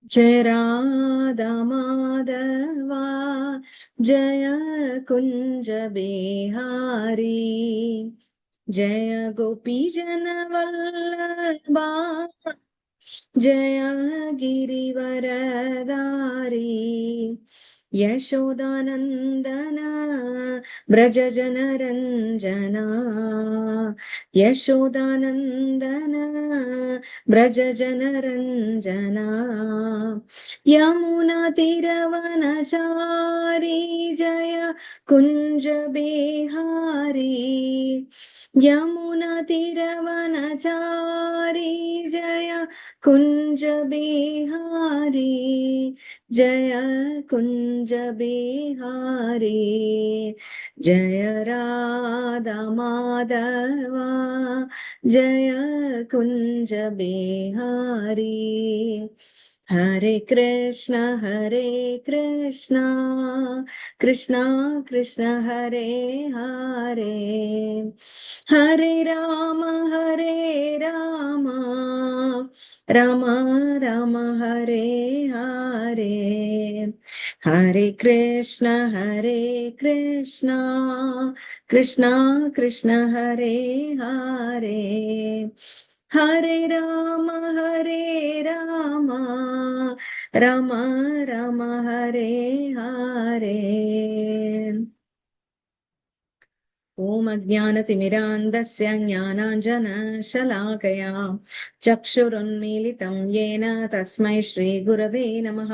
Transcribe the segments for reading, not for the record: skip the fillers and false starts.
जय राधा माधवा जय कुंज बिहारी जय गोपी जन वल्लभा जय गिरिवरदारी यशोदानंदन ब्रज जन रंजना यशोदानंदन ब्रज जन रंजना यमुना तीरवनचारी जय कुंज बिहारी यमुना तीरवनचारी जय कुंज बिहारी जय कुंज बिहारी जय राधा माधवा जय कुंज बिहारी हरे कृष्ण कृष्ण कृष्ण हरे हरे हरे राम राम राम हरे हरे हरे कृष्ण कृष्ण कृष्ण हरे हरे हरे राम राम राम हरे हरे ओम अज्ञानतिमिरान्धस्य ज्ञानाञ्जनशलाकया चक्षुरुन्मीलितं येन तस्मै श्रीगुरवे नमः।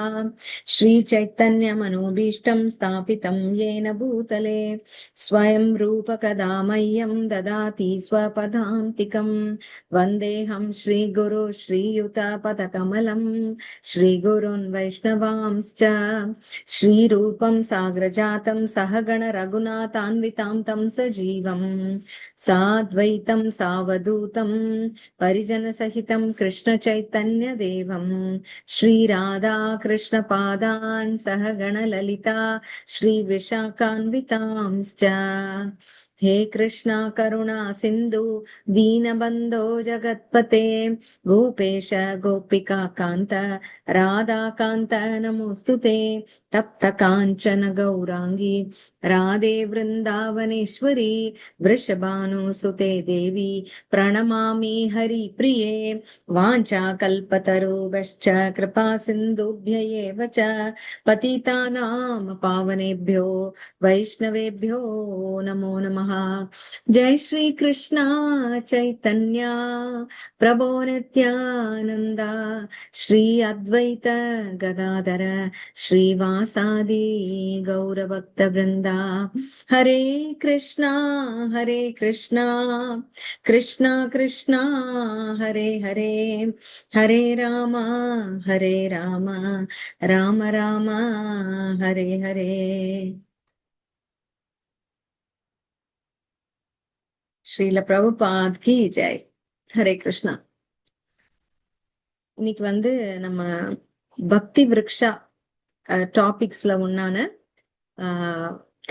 श्रीचैतन्यमनोभीष्टं स्थापितं येन भूतले स्वयं रूपकदा मह्यं ददाति स्वपदान्तिकं वन्देऽहं श्रीगुरु श्रीयुतपदकमलं श्रीगुरुन् वैष्णवांश्च श्रीरूपं साग्रजातं सहगण रघुनाथान्वितां तं सजीवं साद्वैतं सावधूतं परिजनसहितं कृष्णचैतन्यदेवं श्रीराधा कृष्णपादान् सहगण ललिता श्रीविशाखान्वितांश्च हे कृष्णा करुणा सिन्धु दीनबन्धो जगत्पते गोपेश गोपिका कान्त राधाकान्त नमोऽस्तुते तप्त काञ्चन गौराङ्गी राधे वृन्दावनेश्वरी वृषभानुसुते देवी प्रणमामि हरिप्रिये वाञ्छाकल्पतरुभ्यश्च कृपा सिन्धुभ्य एव च पतितानां पावनेभ्यो वैष्णवेभ्यो नमो नमः। जय श्री कृष्ण चैतन्य प्रभो नित्यानन्द श्री अद्वैत गदाधर श्रीवासादि गौरभक्तवृन्दा हरे कृष्णा कृष्णा कृष्णा हरे हरे हरे राम राम राम हरे हरे ஸ்ரீல பிரபுபாத் கி ஜெய். ஹரே கிருஷ்ணா. இன்னைக்கு நம்ம பக்தி விருக்ஷா டாபிக்ஸ்ல ஒன்னான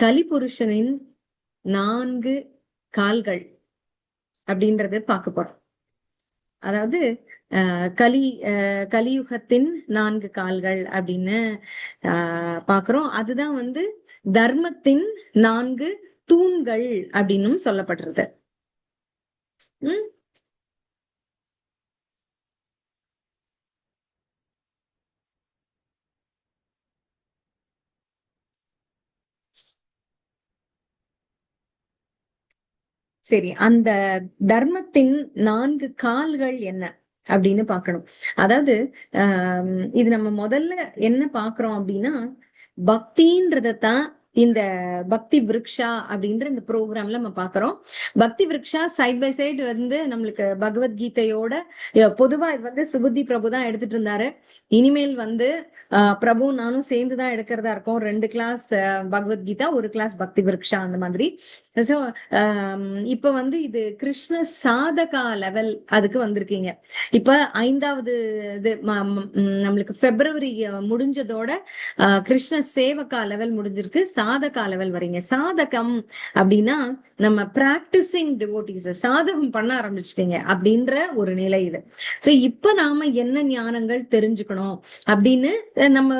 கலிபுருஷனின் 4 கால்கள் அப்படின்றத பார்க்க போறோம். அதாவது கலியுகத்தின் 4 கால்கள் அப்படின்னு பாக்குறோம். அதுதான் தர்மத்தின் 4 தூண்கள் அப்படின்னும் சொல்லப்படுறது. சரி, அந்த தர்மத்தின் 4 கால்கள் என்ன அப்படின்னு பாக்கணும். அதாவது இது நம்ம முதல்ல என்ன பாக்குறோம் அப்படின்னா, பக்தின்றதான் இந்த பக்தி விருக்ஷா அப்படின்ற இந்த ப்ரோக்ராம்ல நம்ம பாக்குறோம். பக்தி விருக்ஷா சைட் பை சைடு நம்மளுக்கு பகவத்கீதையோட பொதுவா இது சுபுத்தி பிரபு தான் எடுத்துட்டு இருந்தாரு. இனிமேல் பிரபு நானும் சேர்ந்துதான் எடுக்கிறதா இருக்கும். 2 கிளாஸ் பகவத்கீதா, 1 கிளாஸ் பக்தி விருக்ஷா அந்த மாதிரி. ஸோ இப்ப இது கிருஷ்ண சாதகா லெவல் அதுக்கு வந்திருக்கீங்க. இப்ப 5வது இது நம்மளுக்கு பிப்ரவரி முடிஞ்சதோட கிருஷ்ண சேவகா லெவல் முடிஞ்சிருக்கு. சாதகா லெவல் வரீங்க. சாதகம் அப்படின்னா நம்ம பிராக்டிசிங் டிவோட்டிஸ், சாதகம் பண்ண ஆரம்பிச்சிட்டீங்க அப்படின்ற ஒரு நிலை இது. சோ இப்ப நாம என்ன ஞானங்கள் தெரிஞ்சுக்கணும் அப்படின்னு நம்ம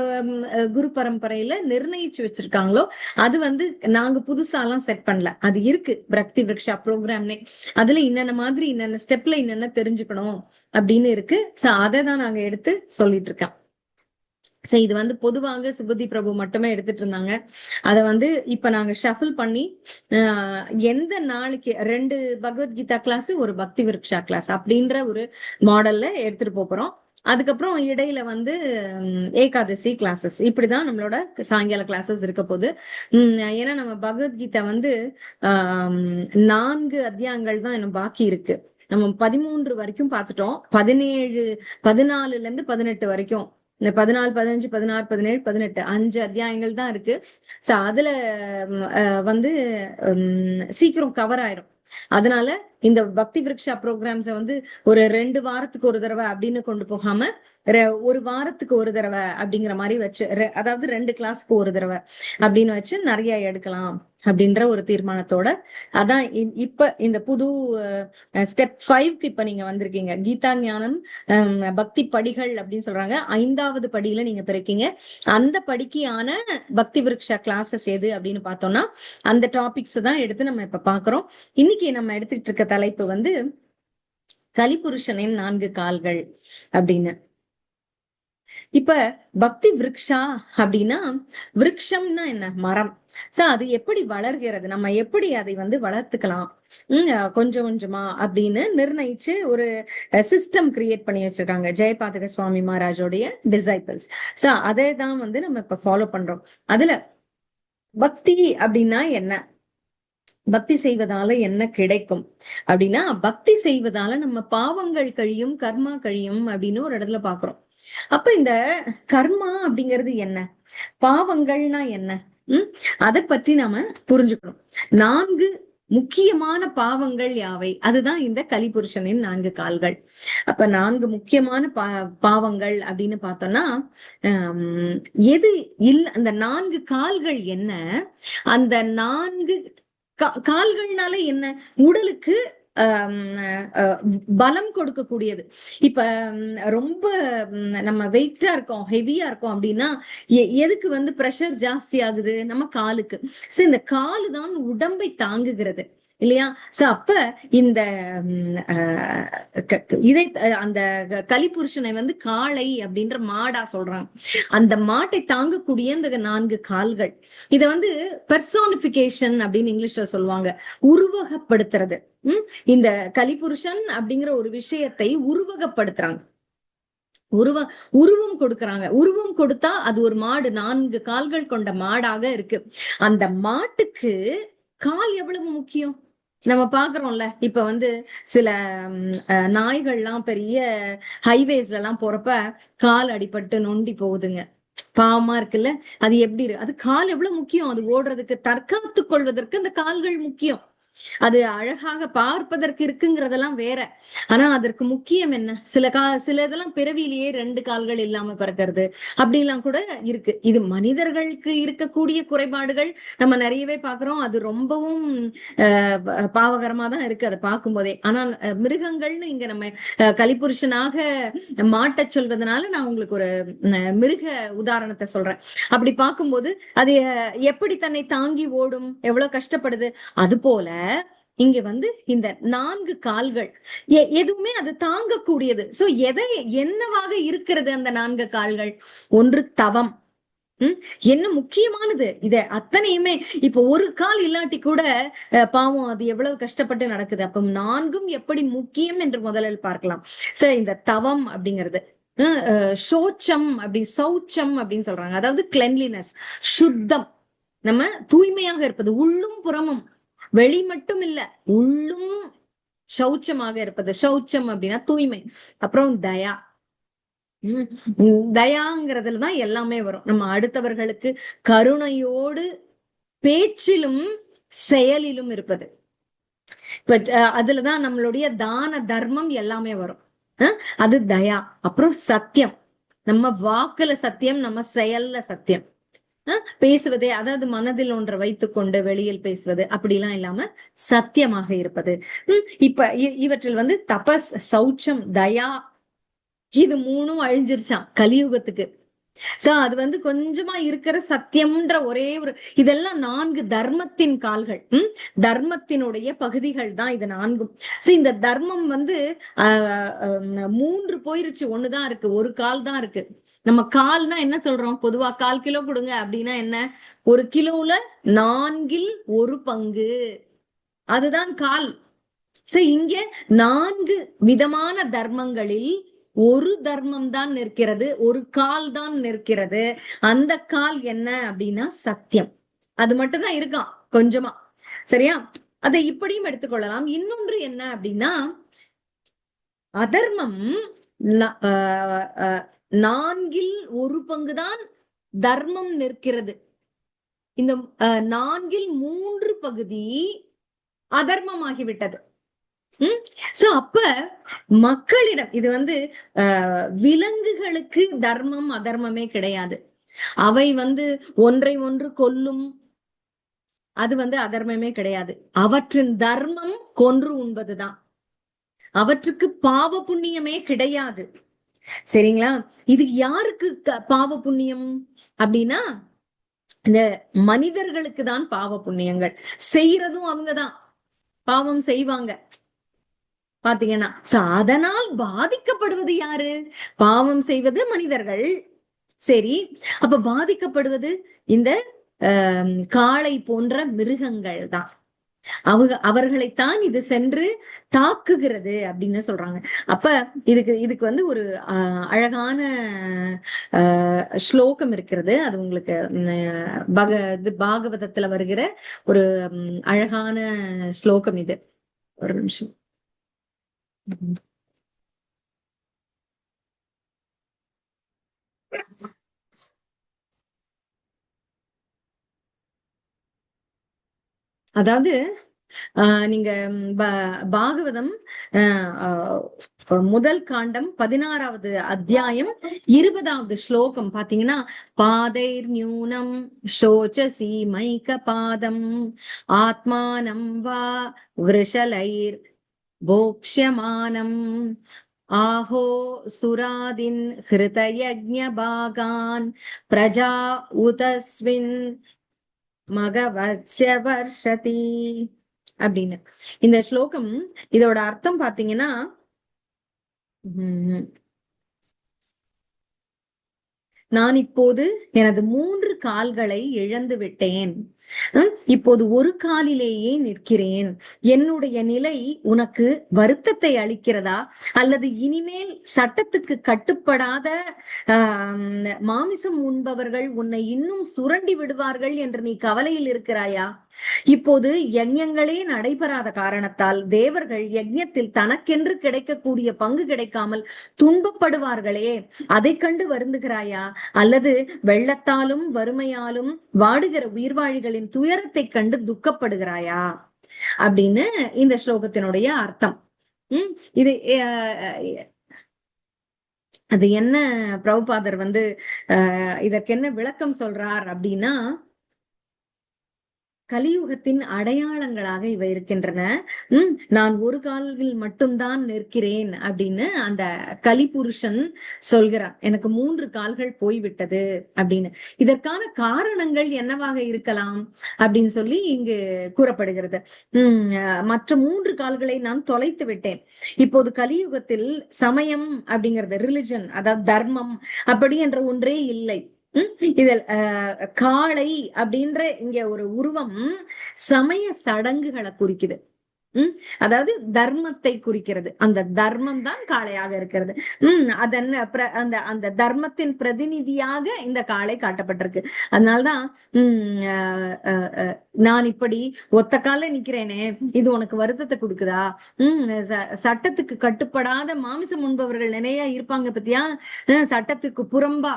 குரு பரம்பரையில நிர்ணயிச்சு வச்சிருக்காங்களோ அது வந்து நாங்க புதுசாலாம் செட் பண்ணல, அது இருக்கு பக்தி விருக்ஷா ப்ரோக்ராம்னே. அதுல இன்னென்ன மாதிரி இன்னென்ன ஸ்டெப்ல இன்னென்ன தெரிஞ்சுக்கணும் அப்படின்னு இருக்கு. சோ அதை தான் நாங்க எடுத்து சொல்லிட்டு இருக்கோம். சோ இது வந்து பொதுவாக சுபுதி பிரபு மட்டுமே எடுத்துட்டு இருந்தாங்க. அத வந்து இப்ப நாங்க ஷஃபில் பண்ணி எந்த நாளைக்கு 2 பகவத்கீதா கிளாஸ், ஒரு பக்தி விருக்ஷா கிளாஸ் அப்படின்ற ஒரு மாடல்ல எடுத்துட்டு போறோம். அதுக்கப்புறம் இடையில வந்து ஏகாதசி கிளாஸஸ், இப்படிதான் நம்மளோட சாயங்கால கிளாஸஸ் இருக்க போகுது. ஏன்னா நம்ம பகவத்கீதா வந்து 4 அத்தியாயங்கள் தான் இன்னும் பாக்கி இருக்கு. நம்ம 13 வரைக்கும் பார்த்துட்டோம். 17 14ல இருந்து 18 வரைக்கும், இந்த 14, 15, 16, 17, 18 5 அத்தியாயங்கள் தான் இருக்கு. சோ அதுல வந்து சீக்கிரம் கவர் ஆயிரும். அதனால இந்த பக்தி விருக்ஷா ப்ரோக்ராம்ஸ வந்து ஒரு 2 வாரத்துக்கு ஒரு தடவை அப்படின்னு கொண்டு போகாம ஒரு வாரத்துக்கு ஒரு தடவை அப்படிங்கிற மாதிரி வச்சு, அதாவது 2 கிளாஸ்க்கு ஒரு தடவை அப்படின்னு வச்சு நிறைய எடுக்கலாம் அப்படின்ற ஒரு தீர்மானத்தோட அதான் இப்ப இந்த புது ஸ்டெப் 5க்கு இப்ப நீங்க வந்திருக்கீங்க. கீதா ஞானம் பக்தி படிகள் அப்படின்னு சொல்றாங்க. 5வது படியில நீங்க பிறக்கீங்க. அந்த படிக்கான பக்தி விருக்ஷா கிளாஸஸ் எது அப்படின்னு பார்த்தோம்னா அந்த டாபிக்ஸ் தான் எடுத்து நம்ம இப்ப பாக்குறோம். இன்னைக்கு நம்ம எடுத்துக்கிட்டு இருக்க தலைப்பு வந்து கலிபுருஷனின் 4 கால்கள் அப்படின்னு. இப்ப பக்தி விருக்ஷா அப்படின்னா, விருக்ஷம்னா என்ன? மரம். சோ அது எப்படி வளர்கிறது, நம்ம எப்படி அதை வந்து வளர்த்துக்கலாம் கொஞ்சம் கொஞ்சமா அப்படின்னு நிர்ணயிச்சு ஒரு சிஸ்டம் கிரியேட் பண்ணி வச்சிருக்காங்க ஜெயபாதக சுவாமி மகாராஜோடைய டிசைபிள்ஸ். சோ அதை தான் வந்து நம்ம இப்ப ஃபாலோ பண்றோம். அதுல பக்தி அப்படின்னா என்ன, பக்தி செய்வதால என்ன கிடைக்கும் அப்படின்னா, பக்தி செய்வதால நம்ம பாவங்கள் கழியும், கர்மா கழியும் அப்படின்னு ஒரு இடத்துல பாக்குறோம். அப்ப இந்த கர்மா அப்படிங்கிறது என்ன, பாவங்கள்னா என்ன, அதை பற்றி நாம புரிஞ்சுக்கணும். 4 முக்கியமான பாவங்கள் யாவை, அதுதான் இந்த கலிபுருஷனின் 4 கால்கள். அப்ப 4 முக்கியமான பாவங்கள் அப்படின்னு பார்த்தோம்னா எது இல்ல, அந்த 4 கால்கள் என்ன, அந்த 4 கால்கள்னால என்ன, உடலுக்கு பலம் கொடுக்கக்கூடியது. இப்ப ரொம்ப நம்ம வெயிட்டா இருக்கோம், ஹெவியா இருக்கோம் அப்படின்னா எதுக்கு வந்து பிரஷர் ஜாஸ்தி ஆகுது, நம்ம காலுக்கு. சோ இந்த காலு தான் உடம்பை தாங்குகிறது இல்லையா? சோ அப்ப இந்த இதை அந்த கலிபுருஷனை வந்து காளை அப்படின்ற மாடா சொல்றாங்க. அந்த மாட்டை தாங்கக்கூடிய இந்த 4 கால்கள், இத வந்து பெர்சானிபிகேஷன் அப்படின்னு இங்கிலீஷ்ல சொல்லுவாங்க, உருவகப்படுத்துறது. இந்த கலிபுருஷன் அப்படிங்கிற ஒரு விஷயத்தை உருவகப்படுத்துறாங்க, உருவம் கொடுக்கறாங்க. உருவம் கொடுத்தா அது ஒரு மாடு, 4 கால்கள் கொண்ட மாடாக இருக்கு. அந்த மாட்டுக்கு கால் எவ்வளவு முக்கியம் நம்ம பாக்குறோம்ல. இப்ப வந்து சில நாய்கள்லாம் பெரிய ஹைவேஸ்ல எல்லாம் போறப்ப கால் அடிபட்டு நொண்டி போகுதுங்க, பாவமா இருக்குல்ல. அது எப்படி இருக்கு, அது கால் எவ்வளவு முக்கியம், அது ஓடுறதுக்கு, தற்காத்து கொள்வதற்கு அந்த கால்கள் முக்கியம். அது அழகாக பார்ப்பதற்கு இருக்குங்கிறதெல்லாம் வேற. ஆனா அதற்கு முக்கியம் என்ன, சில இதெல்லாம் பிறவியிலேயே 2 கால்கள் இல்லாம பிறக்கிறது அப்படிலாம் கூட இருக்கு. இது மனிதர்களுக்கு இருக்கக்கூடிய குறைபாடுகள் நம்ம நிறையவே பாக்குறோம். அது ரொம்பவும் பாவகரமா தான் இருக்கு அதை பார்க்கும் போதே. ஆனால் மிருகங்கள்னு இங்க நம்ம கலிபுருஷனாக மாட்ட சொல்வதனால நான் உங்களுக்கு ஒரு மிருக உதாரணத்தை சொல்றேன். அப்படி பார்க்கும்போது அது எப்படி தன்னை தாங்கி ஓடும், எவ்வளவு கஷ்டப்படுது. அது போல இங்க வந்து இந்த 4 கால்கள் எதுவுமே அது தாங்கக்கூடியது. சோ எதை என்னவாக இருக்கிறது அந்த 4 கால்கள், ஒன்று தவம். என்ன முக்கியமானது, இத அத்தனையுமே இப்ப ஒரு கால் இல்லாட்டி கூட பாவம் அது எவ்வளவு கஷ்டப்பட்டு நடக்குது. அப்ப 4ம் எப்படி முக்கியம் என்று முதலில் பார்க்கலாம். சோ இந்த தவம் அப்படிங்கிறது சோச்சம் அப்படி சௌச்சம் அப்படின்னு சொல்றாங்க. அதாவது கிளென்லினஸ், சுத்தம், நம்ம தூய்மையாக இருப்பது, உள்ளும் புறமும், வெளி மட்டும் இல்ல உள்ளும் சௌச்சமாக இருப்பது. சௌச்சம் அப்படின்னா தூய்மை. அப்புறம் தயா, தயாங்கிறதுலதான் எல்லாமே வரும். நம்ம அடுத்தவர்களுக்கு கருணையோடு பேச்சிலும் செயலிலும் இருப்பது. இப்ப அதுலதான் நம்மளுடைய தான தர்மம் எல்லாமே வரும். அது தயா. அப்புறம் சத்தியம், நம்ம வாக்குல சத்தியம், நம்ம செயல்ல சத்தியம். பேசுவதே, அதாவது மனதில் ஒன்றை வைத்துக்கொண்டு வெளியில் பேசுவது அப்படிலாம் இல்லாம சத்தியமாக இருப்பது. இப்ப இவற்றில் வந்து தபஸ், சௌச்சம், தயா, இது மூணும் அழிஞ்சிருச்சான் கலியுகத்துக்கு. சோ அது வந்து கொஞ்சமா இருக்கிற சத்தியம்ன்ற ஒரே ஒரு, இதெல்லாம் 4 தர்மத்தின் கால்கள். தர்மத்தினுடைய பகுதிகள் தான் இது 4. சோ இந்த தர்மம் வந்து 3 போயிருச்சு, ஒண்ணுதான் இருக்கு, ஒரு கால் தான் இருக்கு. நம்ம கால்னா என்ன சொல்றோம் பொதுவா? 1/4 கிலோ கொடுங்க அப்படின்னா என்ன? ஒரு கிலோல 4ல் ஒரு பங்கு, அதுதான் கால். சோ இங்க 4 விதமான தர்மங்களில் ஒரு தர்மம் தான் நிற்கிறது, ஒரு கால் தான் நிற்கிறது. அந்த கால் என்ன அப்படின்னா சத்தியம். அது மட்டும் தான் இருக்கான் கொஞ்சமா. சரியா? அதை இப்படியும் எடுத்துக்கொள்ளலாம். இன்னொன்று என்ன அப்படின்னா, அதர்மம் 4ல் ஒரு பங்குதான் தர்மம் நிற்கிறது. இந்த 4ல் 3 பகுதி அதர்மமாகிவிட்டது. சோ அப்ப மக்களிடம் இது வந்து விலங்குகளுக்கு தர்மம் அதர்மமே கிடையாது. அவை வந்து ஒன்றை ஒன்று கொல்லும், அது வந்து அதர்மமே கிடையாது. அவற்றின் தர்மம் கொன்று உண்பதுதான். அவற்றுக்கு பாவ புண்ணியமே கிடையாது. சரிங்களா? இது யாருக்கு பாவ புண்ணியம் அப்படின்னா, இந்த மனிதர்களுக்கு தான் பாவ புண்ணியங்கள். செய்யறதும் அவங்கதான் பாவம் செய்வாங்க பாத்தீங்கன்னா. அதனால் பாதிக்கப்படுவது யாரு? பாவம் செய்வது மனிதர்கள். சரி, அப்ப பாதிக்கப்படுவது இந்த காளை போன்ற மிருகங்கள் தான். அவர்களைத்தான் இது சென்று தாக்குகிறது அப்படின்னு சொல்றாங்க. அப்ப இதுக்கு வந்து ஒரு அழகான ஸ்லோகம் இருக்கிறது. அது உங்களுக்கு பாகவதத்துல வருகிற ஒரு அழகான ஸ்லோகம் இது. ஒரு நிமிஷம். அதாவது நீங்க பாகவதம் முதல் காண்டம் 16வது அத்தியாயம் 20வது ஸ்லோகம் பாத்தீங்கன்னா, பாதைர் நியூனம் சோச்சசி மைக பாதம் ஆத்மானம் வா விருஷலைர் போக்ஷ்யமானம் ஆஹோ சுராதின் ஹிருதயஜ்ஞ பாகான் பிரஜா உதஸ்வின் மகவத்ய வர்ஷதி அப்படின்னு. இந்த ஸ்லோகம், இதோட அர்த்தம் பாத்தீங்கன்னா, நான் இப்போது எனது 3 கால்களை இழந்து விட்டேன். இப்போது ஒரு காலிலேயே நிற்கிறேன். என்னுடைய நிலை உனக்கு வருத்தத்தை அளிக்கிறதா? அல்லது இனிமேல் சட்டத்துக்கு கட்டுப்படாத மாமிசம் உண்பவர்கள் உன்னை இன்னும் சுரண்டி விடுவார்கள் என்று நீ கவலையில் இருக்கிறாயா? இப்போது யஜ்ஞங்களே நடைபெறாத காரணத்தால் தேவர்கள் யஜ்ஞத்தில் தனக்கென்று கிடைக்கக்கூடிய பங்கு கிடைக்காமல் துன்பப்படுவார்களே, அதை கண்டு வருந்துகிறாயா? அல்லது வெள்ளத்தாலும் வறுமையாலும் வாடுகிற உயிர்வாழிகளின் துயரத்தை கண்டு துக்கப்படுகிறாயா? அப்படின்னு இந்த ஸ்லோகத்தினுடைய அர்த்தம். இது அது என்ன பிரபுபாதர் வந்து இதற்கு என்ன விளக்கம் சொல்றார் அப்படின்னா, கலியுகத்தின் அடையாளங்களாக இவை இருக்கின்றன. நான் ஒரு காலில் மட்டும்தான் நிற்கிறேன் அப்படின்னு அந்த கலிபுருஷன் சொல்கிறான். எனக்கு 3 கால்கள் போய்விட்டது அப்படின்னு. இதற்கான காரணங்கள் என்னவாக இருக்கலாம் அப்படின்னு சொல்லி இங்கு கூறப்படுகிறது. மற்ற 3 கால்களை நான் தொலைத்து விட்டேன். இப்போது கலியுகத்தில் சமயம் அப்படிங்கிறது, ரிலிஜன், அதாவது தர்மம் அப்படி என்ற ஒன்றே இல்லை. இதில் காளை அப்படின்ற இங்க ஒரு உருவம் சமய சடங்குகளை குறிக்குது. அதாவது தர்மத்தை குறிக்கிறது. அந்த தர்மம் தான் காளையாக இருக்கிறது. அந்த அந்த தர்மத்தின் பிரதிநிதியாக இந்த காளை காட்டப்பட்டிருக்கு. அதனால்தான் நான் இப்படி ஒத்த கால நிக்கிறேனே, இது உனக்கு வருத்தத்தை கொடுக்குதா? சட்டத்துக்கு கட்டுப்படாத மாமிசம் உண்பவர்கள் நிறைய இருப்பாங்க பத்தியா? சட்டத்துக்கு புறம்பா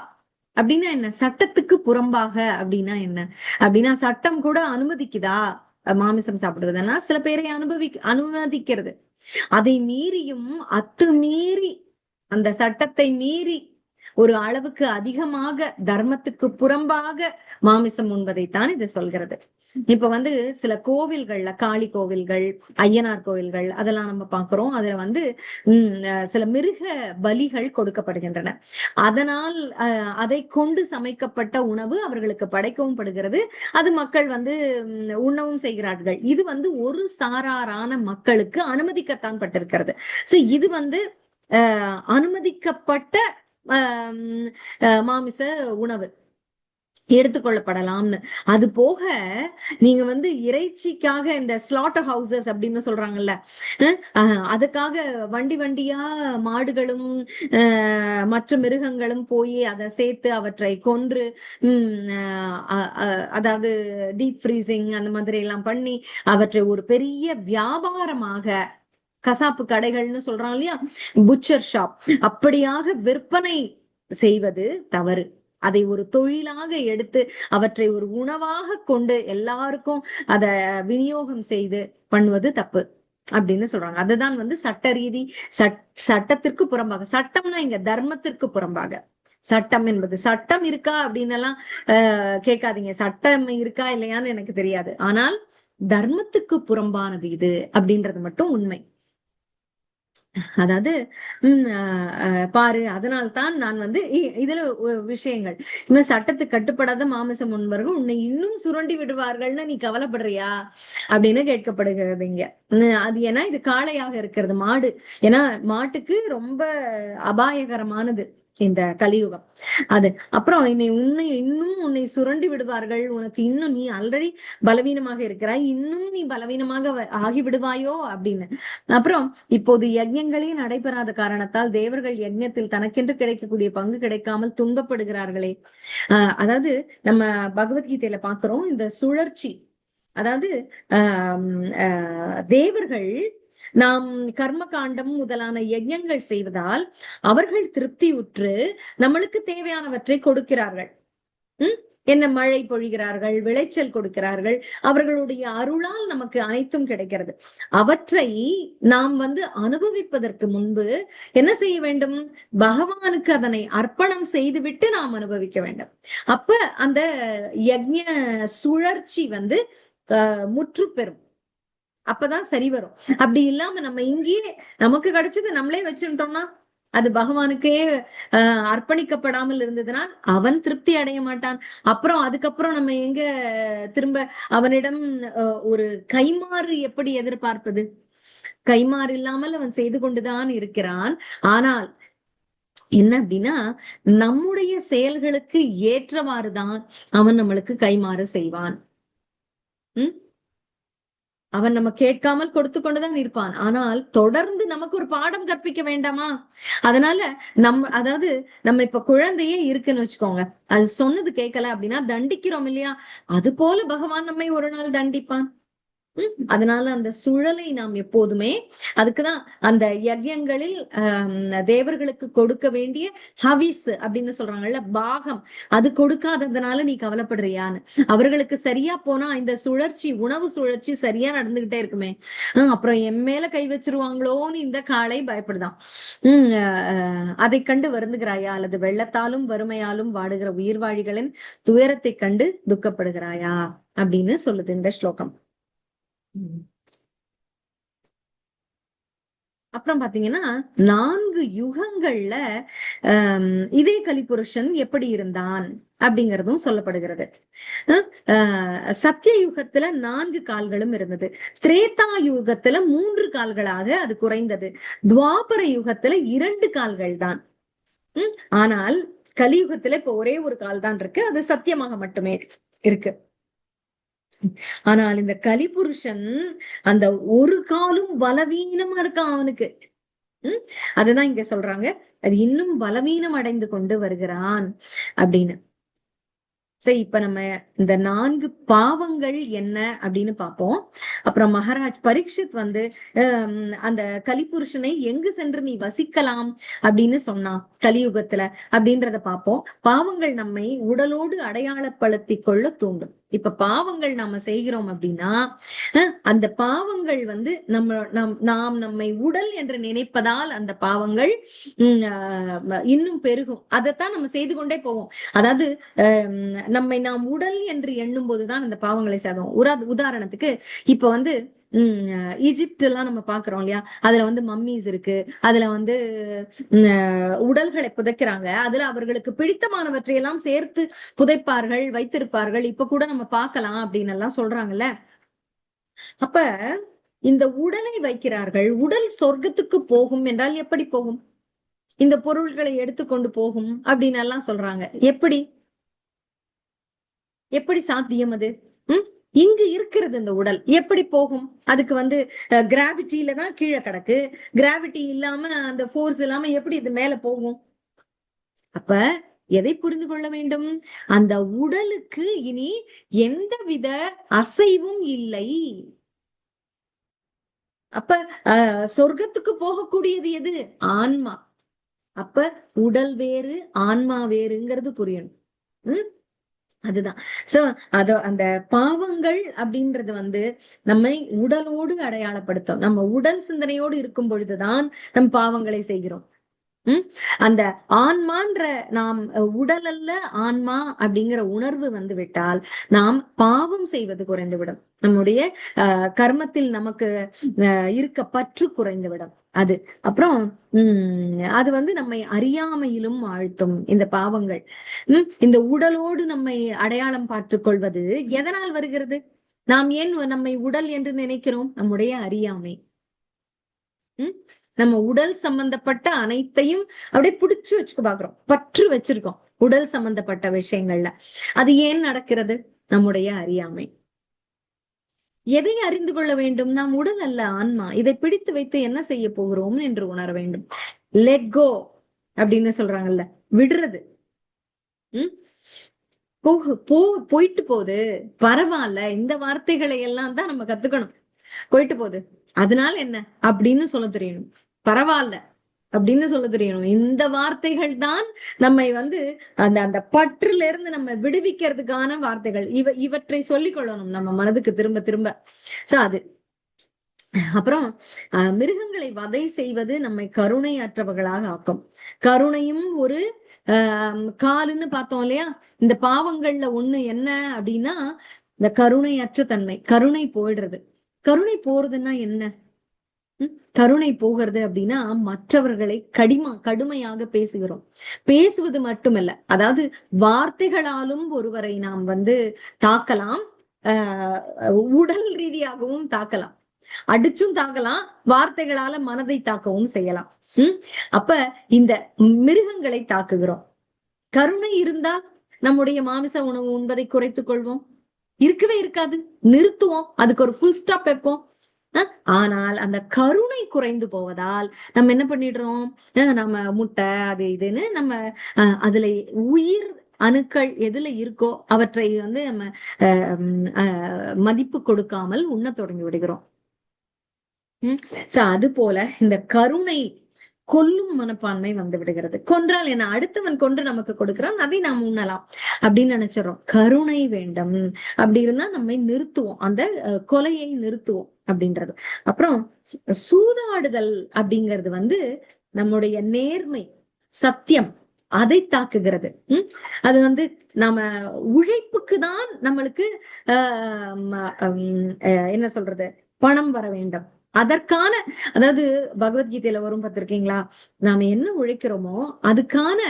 அப்படின்னா என்ன? சட்டத்துக்கு புறம்பாக அப்படின்னா என்ன அப்படின்னா, சட்டம் கூட அனுமதிக்குதா மாமிசம் சாப்பிடுவதுன்னா? சில பேரை அனுமதிக்கிறது. அதை மீறியும் அத்துமீறி, அந்த சட்டத்தை மீறி ஒரு அளவுக்கு அதிகமாக தர்மத்துக்கு புறம்பாக மாமிசம் உண்பதைத்தான் இது சொல்கிறது. இப்ப வந்து சில கோவில்கள்ல, காளி கோவில்கள், ஐயனார் கோவில்கள் அதெல்லாம் நம்ம பாக்குறோம். அதுல வந்து சில மிருக பலிகள் கொடுக்கப்படுகின்றன. அதனால் அதை கொண்டு சமைக்கப்பட்ட உணவு அவர்களுக்கு படைக்கவும் படுகிறது. அது மக்கள் வந்து உண்ணவும் செய்கிறார்கள். இது வந்து ஒரு சாராரான மக்களுக்கு அனுமதிக்கத்தான் பட்டிருக்கிறது. சோ இது வந்து அனுமதிக்கப்பட்ட மாமிச உணவு எடுத்துக்கொள்ளப்படலாம்னு. அது போக நீங்க வந்து இறைச்சிக்காக இந்த ஸ்லாட்டர் ஹவுசஸ் அப்படின்னு சொல்றாங்கல்ல, அதுக்காக வண்டி வண்டியா மாடுகளும் மற்ற மிருகங்களும் போய் அதை சேர்த்து அவற்றை கொன்று அதாவது டீப் ஃப்ரீசிங் அந்த மாதிரி எல்லாம் பண்ணி அவற்றை ஒரு பெரிய வியாபாரமாக, கசாப்பு கடைகள்னு சொல்றாங்க இல்லையா, புச்சர் ஷாப், அப்படியாக விற்பனை செய்வது தவறு. அதை ஒரு தொழிலாக எடுத்து அவற்றை ஒரு உணவாக கொண்டு எல்லாருக்கும் அத விநியோகம் செய்து பண்ணுவது தப்பு அப்படின்னு சொல்றாங்க. அதுதான் வந்து சட்ட ரீதி, சட்டத்திற்கு புறம்பாக. சட்டம்னா இங்க தர்மத்திற்கு புறம்பாக. சட்டம் என்பது சட்டம் இருக்கா அப்படின்னு எல்லாம் கேட்காதீங்க. சட்டம் இருக்கா இல்லையான்னு எனக்கு தெரியாது. ஆனால் தர்மத்துக்கு புறம்பானது இது அப்படின்றது மட்டும் உண்மை. அதாவது பாரு, அதனால்தான் நான் வந்து இதுல விஷயங்கள் இன்னும் சட்டத்துக்கு கட்டுப்படாத மாமிசம் உண்பவர்கள் உன்னை இன்னும் சுரண்டி விடுவார்கள்னு நீ கவலைப்படுறியா அப்படின்னு கேட்கப்படுகிறது இங்க. அது ஏன்னா இது காளையாக இருக்கிறது, மாடு. ஏன்னா மாட்டுக்கு ரொம்ப அபாயகரமானது இந்த கலியுகம். அது அப்புறம் உன்னை சுரண்டி விடுவார்கள், உனக்கு இன்னும் நீ ஆல்ரெடி பலவீனமாக இருக்கிறாய், இன்னும் நீ பலவீனமாக ஆகி விடுவாயோ அப்படின்னு. அப்புறம் இப்போது யஜ்ஞங்களே நடைபெறாத காரணத்தால் தேவர்கள் யஜ்ஞத்தில் தனக்கென்று கிடைக்கக்கூடிய பங்கு கிடைக்காமல் துன்பப்படுகிறார்களே. அதாவது நம்ம பகவத்கீதையில பாக்குறோம் இந்த சுழற்சி. அதாவது தேவர்கள் நாம் கர்ம காண்டம் முதலான யஜ்ஞங்கள் செய்வதால் அவர்கள் திருப்தியுற்று நம்மளுக்கு தேவையானவற்றை கொடுக்கிறார்கள். என்ன மழை பொழிகிறார்கள், விளைச்சல் கொடுக்கிறார்கள். அவர்களுடைய அருளால் நமக்கு அனைத்தும் கிடைக்கிறது. அவற்றை நாம் வந்து அனுபவிப்பதற்கு முன்பு என்ன செய்ய வேண்டும்? பகவானுக்கு அதனை அர்ப்பணம் செய்துவிட்டு நாம் அனுபவிக்க வேண்டும். அப்ப அந்த யஜ்ஞ சுழற்சி வந்து முற்று பெறும். அப்பதான் சரி வரும். அப்படி இல்லாம நம்ம இங்கேயே நமக்கு கிடைச்சது நம்மளே வச்சுட்டோம்னா அது பகவானுக்கே அர்ப்பணிக்கப்படாமல் இருந்ததுனால் அவன் திருப்தி அடைய மாட்டான். அப்புறம் அதுக்கப்புறம் நம்ம எங்க திரும்ப அவனிடம் ஒரு கைமாறு எப்படி எதிர்பார்ப்பது? கைமாறு இல்லாமல் அவன் செய்து கொண்டுதான் இருக்கிறான். ஆனால் என்ன அப்படின்னா, நம்முடைய செயல்களுக்கு ஏற்றவாறுதான் அவன் நம்மளுக்கு கைமாறு செய்வான். அவன் நம்ம கேட்காமல் கொடுத்து கொண்டுதான் இருப்பான். ஆனால் தொடர்ந்து நமக்கு ஒரு பாடம் கற்பிக்க வேண்டாமா? அதனால அதாவது நம்ம இப்ப குழந்தையே இருக்குன்னு வச்சுக்கோங்க, அது சொன்னது கேட்கல அப்படின்னா தண்டிக்கிறோம் இல்லையா? அது போல பகவான் நம்மை ஒரு நாள் தண்டிப்பான். அதனால அந்த சுழலை நாம் எப்போதுமே, அதுக்குதான் அந்த யஜ்யங்களில் தேவர்களுக்கு கொடுக்க வேண்டிய ஹவிஸ் அப்படின்னு சொல்றாங்கல்ல, பாகம், அது கொடுக்காததுனால நீ கவலைப்படுறியான்னு. அவர்களுக்கு சரியா போனா இந்த சுழற்சி, உணவு சுழற்சி சரியா நடந்துகிட்டே இருக்குமே, அப்புறம் என் மேல கை வச்சிருவாங்களோன்னு இந்த காளை பயப்படுதான். அதை கண்டு வருந்துகிறாயா, அல்லது வெள்ளத்தாலும் வறுமையாலும் வாடுகிற உயிர்வாழிகளின் துயரத்தை கண்டு துக்கப்படுகிறாயா அப்படின்னு சொல்லுது இந்த ஸ்லோகம். அப்புறம் பாத்தீங்கன்னா 4 யுகங்கள்ல இதே கலிபுருஷன் எப்படி இருந்தான் அப்படிங்கிறதும் சொல்லப்படுகிறது. சத்திய யுகத்துல 4 கால்களும் இருந்தது. திரேதா யுகத்துல 3 கால்களாக அது குறைந்தது. துவாபர யுகத்துல 2 கால்கள் தான். ஆனால் கலியுகத்துல இப்ப ஒரே ஒரு கால் தான் இருக்கு. அது சத்தியமாக மட்டுமே இருக்கு. ஆனால் இந்த கலிபுருஷன் அந்த ஒரு காலும் பலவீனமா இருக்கான் அவனுக்கு. அதுதான் இங்க சொல்றாங்க, அது இன்னும் பலவீனம் அடைந்து கொண்டு வருகிறான் அப்படின்னு. சரி, இப்ப நம்ம இந்த 4 பாவங்கள் என்ன அப்படின்னு பார்ப்போம். அப்புறம் மகாராஜ் பரீட்சித் வந்து அந்த கலிபுருஷனை எங்கு சென்று நீ வசிக்கலாம் அப்படின்னு சொன்னான் கலியுகத்துல அப்படின்றத பார்ப்போம். பாவங்கள் நம்மை உடலோடு அடையாளப்படுத்திக் கொள்ள தூண்டும். இப்ப பாவங்கள் நாம செய்கிறோம் அப்படின்னா அந்த பாவங்கள் வந்து நாம் நம்மை உடல் என்று நினைப்பதால் அந்த பாவங்கள் இன்னும் பெருகும். அதைத்தான் நம்ம செய்து கொண்டே போவோம். அதாவது நாம் உடல் என்று எண்ணும் போதுதான் அந்த பாவங்களை செய்தோம். உதாரணத்துக்கு இப்ப வந்து ஈஜிப்ட் எல்லாம் நம்ம பாக்குறோம் இல்லையா, அதுல வந்து மம்மிஸ் இருக்கு, அதுல வந்து உடல்களை புதைக்கிறாங்க, அதுல அவர்களுக்கு பிடித்தமானவற்றை எல்லாம் சேர்த்து புதைப்பார்கள், வைத்திருப்பார்கள். இப்ப கூட நம்ம பார்க்கலாம் அப்படின்னு எல்லாம் சொல்றாங்கல்ல. அப்ப இந்த உடலை வைக்கிறார்கள். உடல் சொர்க்கத்துக்கு போகும் என்றால் எப்படி போகும்? இந்த பொருள்களை எடுத்துக்கொண்டு போகும் அப்படின்னு எல்லாம் சொல்றாங்க. எப்படி எப்படி சாத்தியம் அது? இங்கு இருக்கிறது இந்த உடல் எப்படி போகும்? அதுக்கு வந்து கிராவிட்டியில தான் கீழே கிடக்கு. கிராவிட்டி இல்லாம அந்த ஃபோர்ஸ் இல்லாம எப்படி இது மேல போகும்? அப்ப எதை புரிந்து கொள்ள வேண்டும்? அந்த உடலுக்கு இனி எந்தவித அசைவும் இல்லை. அப்ப சொர்க்கத்துக்கு போகக்கூடியது எது? ஆன்மா. அப்ப உடல் வேறு ஆன்மா வேறுங்கிறது புரியணும். அதுதான். சோ அந்த பாவங்கள் அப்படின்றது வந்து நம்மை உடலோடு அடையாளப்படுத்தும். நம்ம உடல் சிந்தனையோடு இருக்கும் பொழுதுதான் நம் பாவங்களை செய்கிறோம். அந்த ஆன்மான்ற நாம் உடல் அல்ல ஆன்மா அப்படிங்கிற உணர்வு வந்து விட்டால் நாம் பாவம் செய்வது குறைந்துவிடும். நம்முடைய கர்மத்தில் நமக்கு இருக்க பற்று குறைந்துவிடும். அது அப்புறம் அது வந்து நம்மை அறியாமையிலும் ஆழ்த்தும் இந்த பாவங்கள். இந்த உடலோடு நம்மை அடையாளம் பார்த்துக் கொள்வது எதனால் வருகிறது? நாம் ஏன் நம்மை உடல் என்று நினைக்கிறோம்? நம்முடைய அறியாமை. நம்ம உடல் சம்பந்தப்பட்ட அனைத்தையும் அப்படியே பிடிச்சு வச்சுக்க பாக்குறோம், பற்று வச்சிருக்கோம் உடல் சம்பந்தப்பட்ட விஷயங்கள்ல. அது ஏன் நடக்கிறது? நம்முடைய அறியாமை. எதை அறிந்து கொள்ள வேண்டும்? நாம் உடல் அல்ல ஆன்மா. இதை பிடித்து வைத்து என்ன செய்ய போகிறோம் என்று உணர வேண்டும். லெட் கோ அப்படின்னு சொல்றாங்கல்ல, விடுறது. போயிட்டு போகுது, பரவாயில்ல, இந்த வார்த்தைகளை எல்லாம் தான் நம்ம கத்துக்கணும். போயிட்டு போகுது, அதனால என்ன அப்படின்னு சொல்ல தெரியணும். பரவாயில்ல அப்படின்னு சொல்ல தெரியணும். இந்த வார்த்தைகள் தான் நம்மை வந்து அந்த அந்த பற்றுல இருந்து நம்ம விடுவிக்கிறதுக்கான வார்த்தைகள். இவற்றை சொல்லிக் கொள்ளணும் நம்ம மனதுக்கு திரும்ப திரும்ப. சோ அது அப்புறம் மிருகங்களை வதை செய்வது நம்மை கருணை அற்றவர்களாக ஆக்கும். கருணையும் ஒரு காலுன்னு பார்த்தோம் இல்லையா? இந்த பாவங்கள்ல ஒண்ணு என்ன அப்படின்னா இந்த கருணை அற்ற தன்மை. கருணை போயிடுறது. கருணை போறதுன்னா என்ன? கருணை போகிறது அப்படின்னா மற்றவர்களை கடுமையாக பேசுகிறோம். பேசுவது மட்டுமல்ல, அதாவது வார்த்தைகளாலும் ஒருவரை நாம் வந்து தாக்கலாம், உடல் ரீதியாகவும் தாக்கலாம், அடிச்சும் தாக்கலாம், வார்த்தைகளால மனதை தாக்கவும் செய்யலாம். அப்ப இந்த மிருகங்களை தாக்குகிறோம். கருணை இருந்தால் நம்முடைய மாமிச உணவு உண்பதை குறைத்துக் கொள்வோம். இருக்கவே இருக்காது, நிறுத்துவோம், அதுக்கு ஒரு ஃபுல் ஸ்டாப் வைப்போம். ஆனால் அந்த கருணை குறைந்து போவதால் நம்ம என்ன பண்ணிடுறோம்? நம்ம முட்டை அது இதுன்னு நம்ம அதுல உயிர் அணுக்கள் எதுல இருக்கோ அவற்றை வந்து நம்ம மதிப்பு கொடுக்காமல் உண்ண தொடங்கி விடுகிறோம். அது போல இந்த கருணை கொல்லும் மனப்பான்மை வந்து விடுகிறது. கொன்றால் என்ன, அடுத்தவன் கொன்று நமக்கு கொடுக்கிறான், அதை நாம் உண்ணலாம் அப்படின்னு நினைச்சிடறோம். கருணை வேண்டும் அப்படி இருந்தா நம்மை நிறுத்துவோம், அந்த கொலையை நிறுத்துவோம் அப்படின்றது. அப்புறம் சூதாடுதல் அப்படிங்கிறது வந்து நம்முடைய நேர்மை, சத்தியம், அதை தாக்குகிறது. அது வந்து நாம உழைப்புக்கு தான் நம்மளுக்கு என்ன சொல்றது, பணம் வர வேண்டும். அதற்கான, அதாவது பகவத்கீதையில வரும் பார்த்திருக்கீங்களா, நாம என்ன உழைக்கிறோமோ அதுக்கான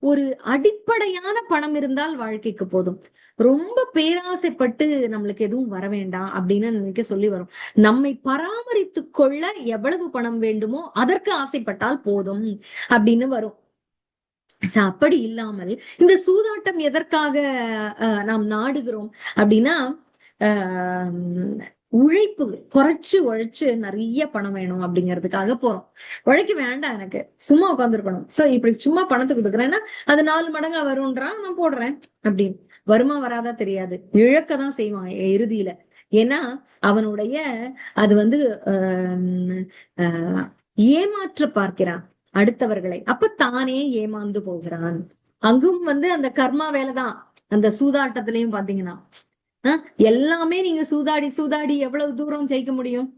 ஒரு அடிப்படையான பணம் இருந்தால் வாழ்க்கைக்கு போதும். ரொம்ப பேராசைப்பட்டு நம்மளுக்கு எதுவும் வர வேண்டாம் அப்படின்னு நினைக்க சொல்லி வரும். நம்மை பராமரித்து கொள்ள எவ்வளவு பணம் வேண்டுமோ அதற்கு ஆசைப்பட்டால் போதும் அப்படின்னு வரும். அப்படி இல்லாமல் இந்த சூதாட்டம் எதற்காக நாம் நாடுகிறோம் அப்படின்னா, உழைப்பு குறைச்சு உழைச்சு நிறைய பணம் வேணும் அப்படிங்கிறதுக்காக போறோம். உழைக்க வேண்டாம், எனக்கு சும்மா உட்காந்துருக்கணும், சோ இப்படி சும்மா பணத்தை கொடுக்குறேன்னா அது 4 மடங்கா வரும்ன்றான், நான் போடுறேன் அப்படின்னு. வருமா வராதா தெரியாது, இழக்கதான் செய்வான் இறுதியில. ஏன்னா அவனுடைய அது வந்து ஏமாற்ற பார்க்கிறான் அடுத்தவர்களை, அப்ப தானே ஏமாந்து போகிறான். அங்கும் வந்து அந்த கர்மா வேலைதான். அந்த சூதாட்டத்திலையும் பாத்தீங்கன்னா எல்லாமே நீங்க சூதாடி சூதாடி எவ்வளவு தூரம் ஜெயிக்க முடியும்?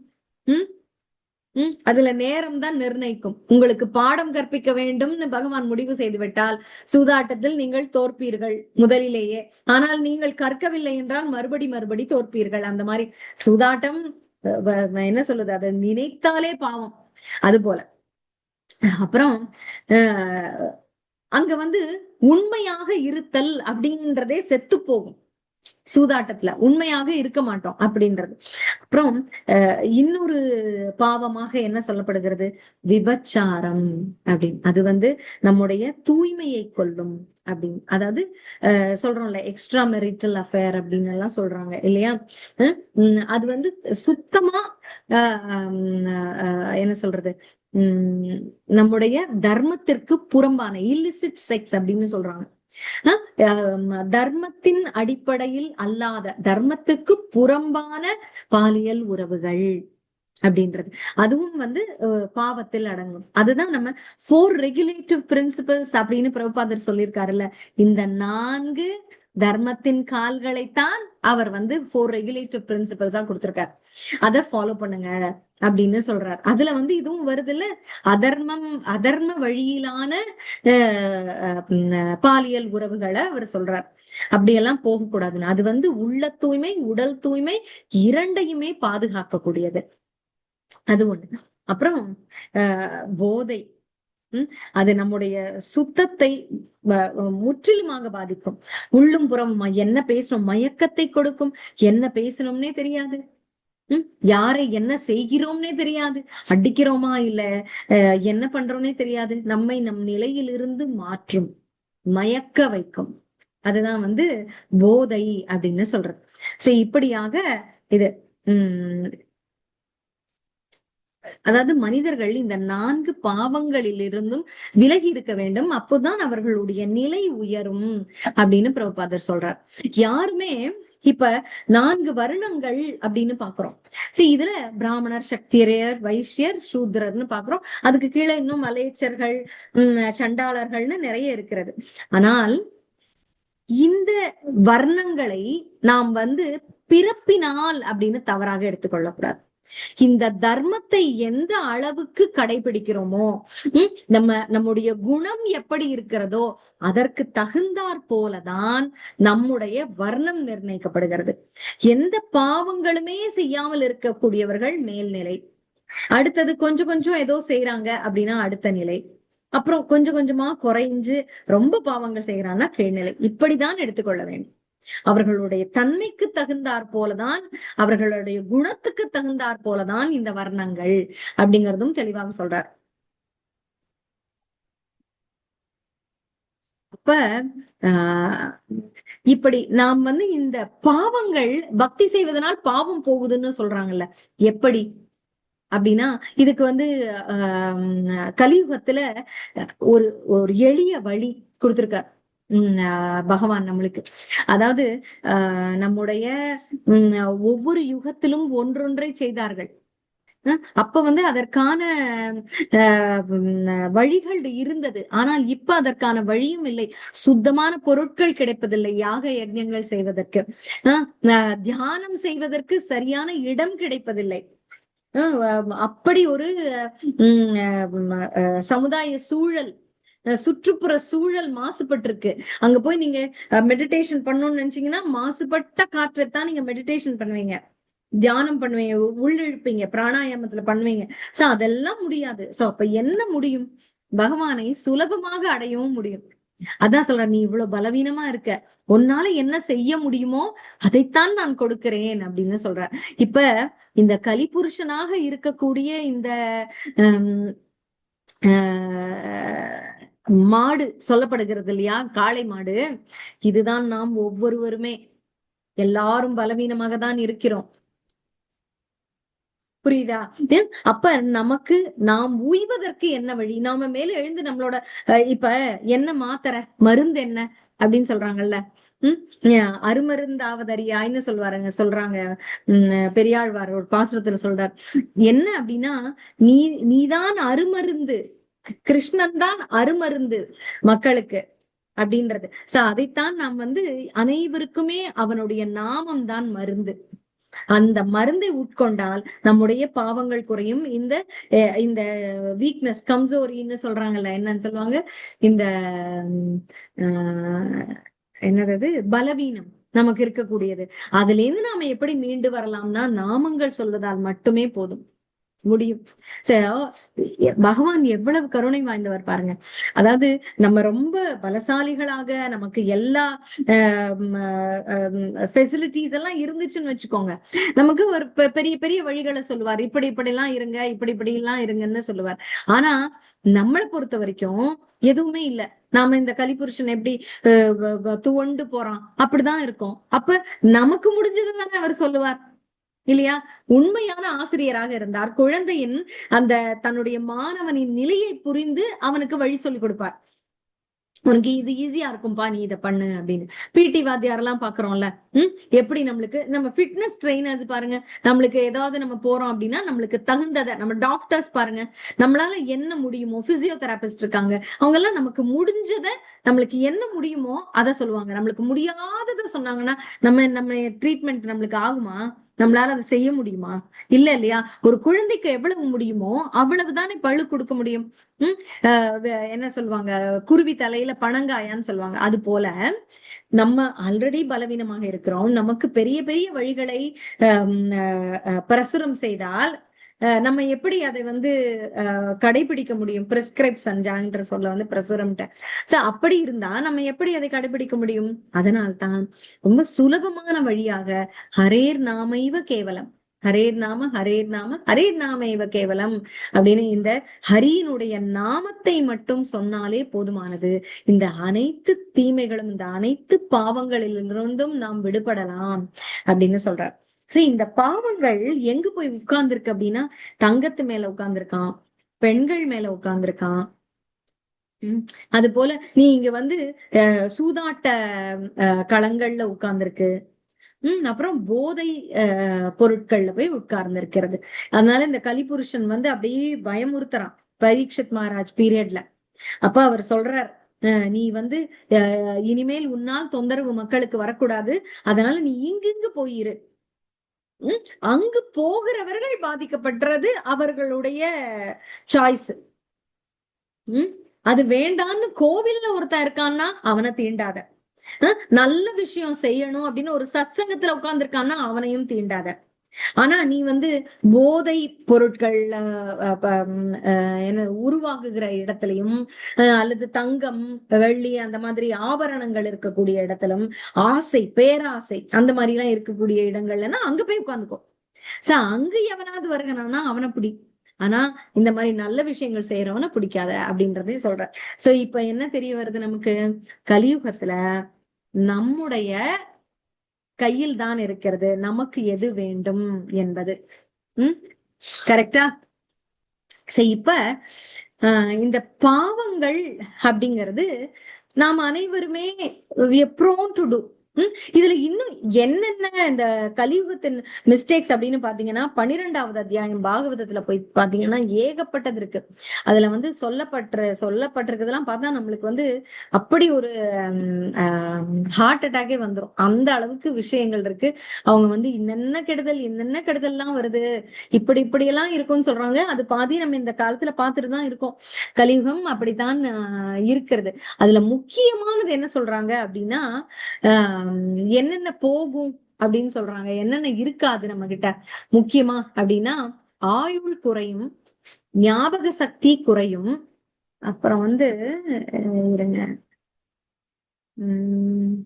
உம் அதுல நேரம் தான் நிர்ணயிக்கும். உங்களுக்கு பாடம் கற்பிக்க வேண்டும்னு பகவான் முடிவு செய்து விட்டால் சூதாட்டத்தில் நீங்கள் தோற்பீர்கள் முதலிலேயே. ஆனால் நீங்கள் கற்கவில்லை என்றால் மறுபடி தோற்பீர்கள். அந்த மாதிரி சூதாட்டம் என்ன சொல்லுது, அதை நினைத்தாலே பாவம். அது போல அப்புறம் அங்க உண்மையாக இருத்தல் அப்படின்றதே செத்து போகும். சூதாட்டத்துல உண்மையாக இருக்க மாட்டோம் அப்படின்றது. அப்புறம் இன்னொரு பாவமாக என்ன சொல்லப்படுகிறது, விபச்சாரம் அப்படின்னு. அது நம்முடைய தூய்மையை கொல்லும் அப்படின்னு. அதாவது சொல்றோம்ல, எக்ஸ்ட்ரா மெரிட்டல் அஃபேர் அப்படின்னு எல்லாம் சொல்றாங்க இல்லையா. அது சுத்தமா என்ன சொல்றது, நம்முடைய தர்மத்திற்கு புறம்பான இல்லிசிட் செக்ஸ் அப்படின்னு சொல்றாங்க. தர்மத்தின் அடிப்படையில் அல்லாத, தர்மத்துக்கு புறம்பான பாலியல் உறவுகள் அப்படின்றது அதுவும் பாவத்தில் அடங்கும். அதுதான் நம்ம 4 ரெகுலேட்டிவ் பிரின்சிபல்ஸ் அப்படின்னு பிரபுபாதர் சொல்லியிருக்காருல்ல. இந்த 4 தர்மத்தின் கால்களைத்தான் அவர் 4 ரெகுலேட்டிவ் பிரின்சிபல்ஸா கொடுத்திருக்காரு. அதை ஃபாலோ பண்ணுங்க அப்படின்னு சொல்றாரு. அதுல இதுவும் வருது இல்ல, அதர்ம வழியிலான பாலியல் உறவுகளை அவர் சொல்றார். அப்படியெல்லாம் போகக்கூடாதுன்னு. அது உள்ள தூய்மை, உடல் தூய்மை இரண்டையுமே பாதுகாக்கக்கூடியது. அது ஒண்ணு. அப்புறம் போதை, அது நம்முடைய சுத்தத்தை முற்றிலுமாக பாதிக்கும். உள்ளும் புறமுமா என்ன பேசணும், மயக்கத்தை கொடுக்கும். என்ன பேசணும்னே தெரியாது, யாரை என்ன செய்கிறோம்னே தெரியாது, அடிக்கிறோமா இல்ல என்ன பண்றோம்னே தெரியாது. நம்மை நம் நிலையிலிருந்து மாற்றும், மயக்க வைக்கும். அதுதான் போதை அப்படின்னு சொல்றது. சரி, இப்படியாக இது அதாவது மனிதர்கள் இந்த 4 பாவங்களிலிருந்தும் விலகி இருக்க வேண்டும். அப்போதான் அவர்களுடைய நிலை உயரும் அப்படின்னு பிரபுபாதர் சொல்றார். யாருமே இப்ப 4 வருணங்கள் அப்படின்னு பாக்குறோம். சரி, இதுல பிராமணர், சக்தியர், வைசியர், சூத்ரர்னு பாக்குறோம். அதுக்கு கீழே இன்னும் மலையச்சர்கள், சண்டாளர்கள்னு நிறைய இருக்கிறது. ஆனால் இந்த வர்ணங்களை நாம் பிறப்பினால் அப்படின்னு தவறாக எடுத்துக்கொள்ளக்கூடாது. இந்த தர்மத்தை எந்த அளவுக்கு கடைபிடிக்கிறோமோ, நம்முடைய குணம் எப்படி இருக்கிறதோ அதற்கு தகுந்தாற் போலதான் நம்முடைய வர்ணம் நிர்ணயிக்கப்படுகிறது. எந்த பாவங்களுமே செய்யாமல் இருக்கக்கூடியவர்கள் மேல்நிலை. அடுத்தது கொஞ்சம் கொஞ்சம் ஏதோ செய்யறாங்க அப்படின்னா அடுத்த நிலை. அப்புறம் கொஞ்சம் கொஞ்சமா குறைஞ்சு ரொம்ப பாவங்கள் செய்யறான்னா கீழ்நிலை. இப்படிதான் எடுத்துக்கொள்ள வேண்டும். அவர்களுடைய தன்மைக்கு தகுந்தாற் போலதான், அவர்களுடைய குணத்துக்கு தகுந்தாற் போலதான் இந்த வர்ணங்கள் அப்படிங்கறதும் தெளிவாக சொல்றார். அப்ப இப்படி நாம் இந்த பாவங்கள் பக்தி செய்வதனால் பாவம் போகுதுன்னு சொல்றாங்கல்ல, எப்படி அப்படின்னா இதுக்கு கலியுகத்துல ஒரு ஒரு எளிய வழி கொடுத்திருக்கார் பகவான் நம்மளுக்கு. அதாவது நம்முடைய ஒவ்வொரு யுகத்திலும் ஒன்றொன்றை செய்தார்கள். அப்ப அதற்கான வழிகள் இருந்தது. ஆனால் இப்ப அதற்கான வழியும் இல்லை. சுத்தமான பொருட்கள் கிடைப்பதில்லை யாக யஜ்ஞங்கள் செய்வதற்கு. தியானம் செய்வதற்கு சரியான இடம் கிடைப்பதில்லை. அப்படி ஒரு சமுதாய சூழல், சுற்றுப்புற சூழல் மாசுபட்டிருக்கு. அங்க போய் நீங்க மெடிடேஷன் பண்ணணும்னு நினைச்சீங்கன்னா மாசுபட்ட காற்றைத்தான் நீங்க மெடிடேஷன் பண்ணுவீங்க, தியானம் பண்ணுவீங்க, உள்ளிழுப்பீங்க, பிராணாயாமத்துல பண்ணுவீங்க. சோ அதெல்லாம் முடியாது. சோ அப்ப என்ன முடியும்? பகவானை சுலபமாக அடையவும் முடியும். அதான் சொல்ற, நீ இவ்வளவு பலவீனமா இருக்க, உன்னால என்ன செய்ய முடியுமோ அதைத்தான் நான் கொடுக்கிறேன் அப்படின்னு சொல்ற. இப்ப இந்த கலிபுருஷனாக இருக்கக்கூடிய இந்த மாடு சொல்லப்படுகிறது இல்லையா, காளை மாடு, இதுதான் நாம் ஒவ்வொருவருமே. எல்லாரும் பலவீனமாக தான் இருக்கிறோம், புரியுதா? அப்ப நமக்கு நாம் உய்வதற்கு என்ன வழி? நாம மேல எழுந்து நம்மளோட இப்ப என்ன மாத்திர மருந்து என்ன அப்படின்னு சொல்றாங்கல்ல, அருமருந்தாவதறியாய்ன்னு சொல்றாங்க. பெரியாழ்வார் ஒரு பாசுரத்துல சொல்றார். என்ன அப்படின்னா, நீதான் அருமருந்து, கிருஷ்ணன் தான் அருமருந்து மக்களுக்கு. அப்படின்றது. சோ அதைத்தான் நாம் வந்து அனைவருக்குமே அவனுடைய நாமம் தான் மருந்து. அந்த மருந்தை உட்கொண்டால் நம்முடைய பாவங்கள் குறையும். இந்த வீக்னஸ் கம்சோரின்னு சொல்றாங்கல்ல, என்னன்னு சொல்லுவாங்க, இந்த ஆஹ், என்னது பலவீனம் நமக்கு இருக்கக்கூடியது, அதுல இருந்து நாம எப்படி மீண்டு வரலாம்னா நாமங்கள் சொல்வதால் மட்டுமே போதும், முடியும். பகவான் எவ்வளவு கருணை வாய்ந்தவர் பாருங்க. அதாவது நம்ம ரொம்ப பலசாலிகளாக நமக்கு எல்லா ஃபெசிலிட்டிஸ் எல்லாம் இருந்துச்சுன்னு வச்சுக்கோங்க, நமக்கு ஒரு பெரிய பெரிய வழிகளை சொல்லுவார், இப்படி இப்படி எல்லாம் இருங்க, இப்படி இப்படி எல்லாம் இருங்கன்னு சொல்லுவார். ஆனா நம்மளை பொறுத்த வரைக்கும் எதுவுமே இல்ல. நாம இந்த கலிபுருஷன் எப்படி துவண்டு போறான் அப்படிதான் இருக்கும். அப்ப நமக்கு முடிஞ்சது தானே அவர் சொல்லுவார், இல்லையா? உண்மையான ஆசிரியராக இருந்தார், குழந்தையின் அந்த தன்னுடைய மாணவனின் நிலையை புரிந்து அவனுக்கு வழி சொல்லி கொடுப்பார். உனக்கு இது ஈஸியா இருக்கும்பா, நீ இதை பண்ணு அப்படின்னு. பிடி வாத்தியார் எல்லாம் பாக்குறோம்ல, எப்படி நம்மளுக்கு நம்ம ஃபிட்னஸ் ட்ரெயினர்ஸ் பாருங்க, நம்மளுக்கு ஏதாவது நம்ம போறோம் அப்படின்னா நம்மளுக்கு தகுந்ததை, நம்ம டாக்டர்ஸ் பாருங்க, நம்மளால என்ன முடியுமோ, பிசியோதெரபிஸ்ட் இருக்காங்க, அவங்க எல்லாம் நமக்கு முடிஞ்சதை, நம்மளுக்கு என்ன முடியுமோ அதை சொல்லுவாங்க. நம்மளுக்கு முடியாததை சொன்னாங்கன்னா நம்ம ட்ரீட்மெண்ட் நம்மளுக்கு ஆகுமா? நம்மளால அதை செய்ய முடியுமா? இல்ல இல்லையா? ஒரு குழந்தைக்கு எவ்வளவு முடியுமோ அவ்வளவுதானே பழு கொடுக்க முடியும். உம் என்ன சொல்லுவாங்க, குருவி தலையில பனங்காயான்னு சொல்லுவாங்க. அது போல நம்ம ஆல்ரெடி பலவீனமாக இருக்கிறோம், நமக்கு பெரிய பெரிய வழிகளை பிரசுரம் செய்தால் நம்ம எப்படி அதை வந்து கடைபிடிக்க முடியும்? பிரிஸ்கிரைப் செஞ்சான்ற சொல்ல வந்து பிரசுரம்ட்ட. சோ அப்படி இருந்தா நம்ம எப்படி அதை கடைபிடிக்க முடியும்? அதனால்தான் ரொம்ப சுலபமான வழியாக ஹரேர் நாமைவ கேவலம், ஹரேர் நாம ஹரேர் நாம ஹரேர் நாம இவ கேவலம் அப்படின்னு இந்த ஹரியினுடைய நாமத்தை மட்டும் சொன்னாலே போதுமானது. இந்த அனைத்து தீமைகளும், இந்த அனைத்து பாவங்களிலிருந்தும் நாம் விடுபடலாம் அப்படின்னு சொல்றார். சரி, இந்த பாவங்கள் எங்க போய் உட்கார்ந்துருக்கு அப்படின்னா தங்கத்து மேல உட்கார்ந்துருக்கான், பெண்கள் மேல உட்கார்ந்துருக்கான். அது போல நீ இங்க வந்து சூதாட்ட களங்கள்ல உட்கார்ந்துருக்கு. அப்புறம் போதை பொருட்கள்ல போய் உட்கார்ந்து இருக்கிறது. அதனால இந்த கலிபுருஷன் வந்து அப்படியே பயமுறுத்துறான் பரீட்சித் மகாராஜ் பீரியட்ல. அப்ப அவர் சொல்றார், நீ வந்து இனிமேல் உன்னால் தொந்தரவு மக்களுக்கு வரக்கூடாது, அதனால நீ இங்கிங்கு போயிரு. அங்கு போகிறவர்கள் பாதிக்கப்படுறது அவர்களுடைய சாய்ஸ். அது வேண்டான்னு கோவில்ல ஒருத்தன் இருக்கான்னா அவனை தீண்டாத. நல்ல விஷயம் செய்யணும் அப்படின்னு ஒரு சத்சங்கத்துல உட்கார்ந்து இருக்கான்னா அவனையும் தீண்டாத. ஆனா நீ வந்து போதை பொருட்கள் என்ன உருவாகுகிற இடத்துலயும் அல்லது தங்கம் வெள்ளி அந்த மாதிரி ஆபரணங்கள் இருக்கக்கூடிய இடத்திலும் ஆசை பேராசை அந்த மாதிரி எல்லாம் இருக்கக்கூடிய இடங்கள்லன்னா அங்க போய் உட்காந்துக்கோ. அங்க எவனாவது வருகிறானா அவனை பிடி. ஆனா இந்த மாதிரி நல்ல விஷயங்கள் செய்யறவன பிடிக்காத அப்படின்றதையும் சொல்ற. சோ இப்ப என்ன தெரிய வருது நமக்கு? கலியுகத்துல நம்முடைய கையில் தான் இருக்கிறது நமக்கு எது வேண்டும் என்பது. கரெக்டா? சரி, இப்ப இந்த பாவங்கள் அப்படிங்கிறது நாம் அனைவருமே prone to do. இதுல இன்னும் என்னென்ன இந்த கலியுகத்தின் மிஸ்டேக்ஸ் அப்படின்னு பாத்தீங்கன்னா 12வது அத்தியாயம் பாகவதத்துல போய் பாத்தீங்கன்னா ஏகப்பட்டது இருக்கு. அதுல வந்து சொல்லப்பட்டிருக்கிறதெல்லாம் பார்த்தா நம்மளுக்கு வந்து அப்படி ஒரு ஹார்ட் அட்டாக்கே வந்துடும், அந்த அளவுக்கு விஷயங்கள் இருக்கு. அவங்க வந்து என்னென்ன கெடுதல்லாம் வருது, இப்படி எல்லாம் இருக்கும்னு சொல்றாங்க. அது பாதி நம்ம இந்த காலத்துல பார்த்துட்டு தான் இருக்கோம். கலியுகம் அப்படித்தான் இருக்கிறது. அதுல முக்கியமானது என்ன சொல்றாங்க அப்படின்னா என்னென்ன போகும் அப்படின்னு சொல்றாங்க, என்னென்ன இருக்காது நம்ம கிட்ட முக்கியமா அப்படின்னா ஆயுள் குறையும், ஞாபக சக்தி குறையும், அப்புறம் வந்து இருங்க உம்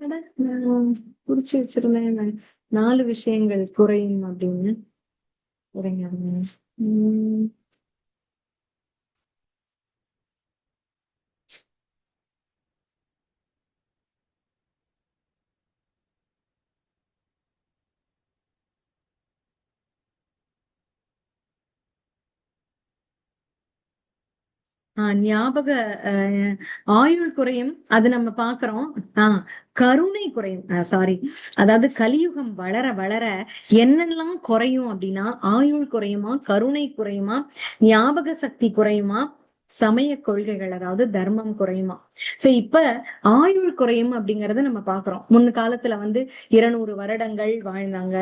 நான் குறிச்சு வச்சிருந்தேன் 4 விஷயங்கள் குறையும் அப்படின்னு. இருங்க. உம் ஞாபக ஆயுள் குறையும், அது நம்ம பாக்குறோம். கருணை குறையும். சாரி, அதாவது கலியுகம் வளர வளர என்னெல்லாம் குறையும் அப்படின்னா, ஆயுள் குறையுமா, கருணை குறையுமா, ஞாபக சக்தி குறையுமா, சமய கொள்கைகள் அதாவது தர்மம் குறையுமா. சோ இப்ப ஆயுள் குறையும் அப்படிங்கறத நம்ம பாக்குறோம். முன் காலத்துல 200 வருடங்கள் வாழ்ந்தாங்க,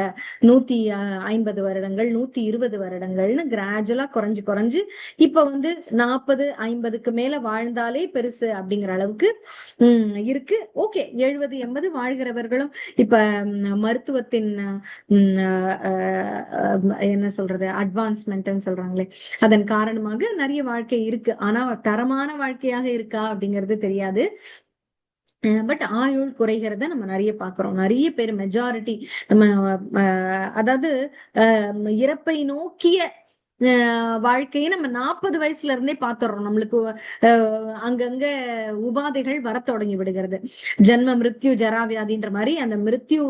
150 வருடங்கள், 120 வருடங்கள்னு கிராஜுவலா குறைஞ்சு குறைஞ்சு இப்ப 40 50க்கு மேல வாழ்ந்தாலே பெருசு அப்படிங்கிற அளவுக்கு இருக்கு. ஓகே, 70 80 வாழ்கிறவர்களும் இப்ப மருத்துவத்தின் என்ன சொல்றது, அட்வான்ஸ்மெண்ட்னு சொல்றாங்களே, அதன் காரணமாக நிறைய வாழ்க்கை இருக்கு. ஆனா தரமான வாழ்க்கையாக இருக்கா அப்படிங்கிறது தெரியாது. பட் ஆயுள் குறைகிறத நம்ம நிறைய பாக்குறோம். நிறைய பேர் மெஜாரிட்டி நம்ம அதாவது இறப்பை நோக்கிய வாழ்க்கையை நம்ம 40 வயசுல இருந்தே பாத்துறோம். நம்மளுக்கு அங்கங்க உபாதைகள் வர தொடங்கி விடுகிறது. ஜென்ம மிருத்யு ஜராவியாதின்ற மாதிரி அந்த மிருத்யு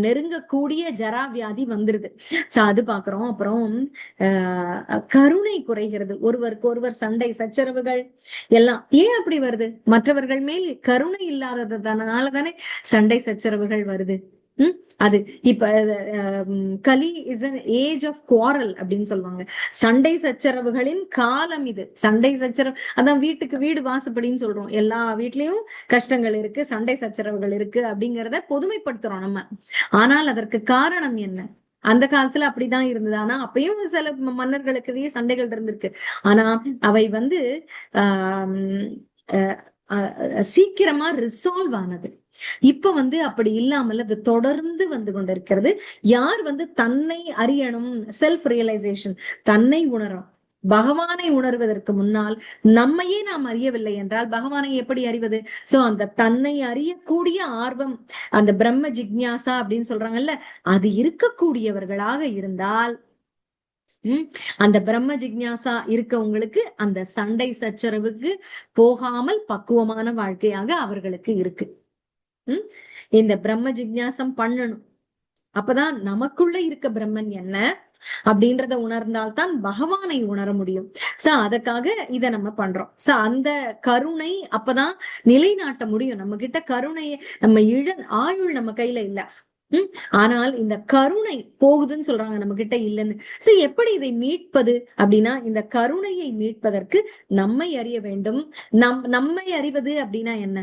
நெருங்கக்கூடிய ஜராவியாதி வந்துருது. சோ அது பாக்குறோம். அப்புறம் கருணை குறைகிறது. ஒருவருக்கு ஒருவர் சண்டை சச்சரவுகள் எல்லாம் ஏன் அப்படி வருது? மற்றவர்கள் மேல் கருணை இல்லாததுனால தானே சண்டை சச்சரவுகள் வருது. அது இப்ப Kali is an age of quarrel அப்படின்னு சொல்லுவாங்க. சண்டை சச்சரவுகளின் காலம் இது. சண்டை சச்சரவு அதான் வீட்டுக்கு வீடு வாசப்படின்னு சொல்றோம். எல்லா வீட்லயும் கஷ்டங்கள் இருக்கு, சண்டை சச்சரவுகள் இருக்கு அப்படிங்கிறத பொதுமைப்படுத்துறோம் நம்ம. ஆனால் அதற்கு காரணம் என்ன? அந்த காலத்துல அப்படிதான் இருந்தது. ஆனா அப்பயும் சில மன்னர்களுக்கு சண்டைகள் இருந்திருக்கு. ஆனா அவை சீக்கிரமா ரிசால்வ் ஆனது. இப்ப அப்படி இல்லாமல் அது தொடர்ந்து கொண்டிருக்கிறது. யார் தன்னை அறியணும், செல்ஃப் ரியலைசேஷன், தன்னை உணரும். பகவானை உணர்வதற்கு முன்னால் நம்மையே நாம் அறியவில்லை என்றால் பகவானை எப்படி அறிவது? சோ அந்த தன்னை அறியக்கூடிய ஆர்வம், அந்த பிரம்ம ஜிக்ஞாசா அப்படின்னு சொல்றாங்கல்ல, அது இருக்கக்கூடியவர்களாக இருந்தால் அந்த பிரம்ம ஜிக்ஞாசா இருக்கவங்களுக்கு அந்த சண்டை சச்சரவுக்கு போகாமல் பக்குவமான வாழ்க்கையாக அவர்களுக்கு இருக்கு. இந்த பிரம்ம ஜிக்ஞாசம் பண்ணணும். அப்பதான் நமக்குள்ள இருக்க பிரம்மன் என்ன அப்படின்றத உணர்ந்தால்தான் பகவானை உணர முடியும். சோ அதுக்காக இத நம்ம பண்றோம். சோ அந்த கருணை அப்பதான் நிலைநாட்ட முடியும். நம்ம கிட்ட கருணையை நம்ம ஆயுள் நம்ம கையில இல்ல. ஆனால் இந்த கருணை போகுதுன்னு சொல்றாங்க நம்ம கிட்ட இல்லைன்னு. சோ எப்படி இதை மீட்பது அப்படின்னா, இந்த கருணையை மீட்பதற்கு நம்மை அறிய வேண்டும். நம்மை அறிவது அப்படின்னா என்ன?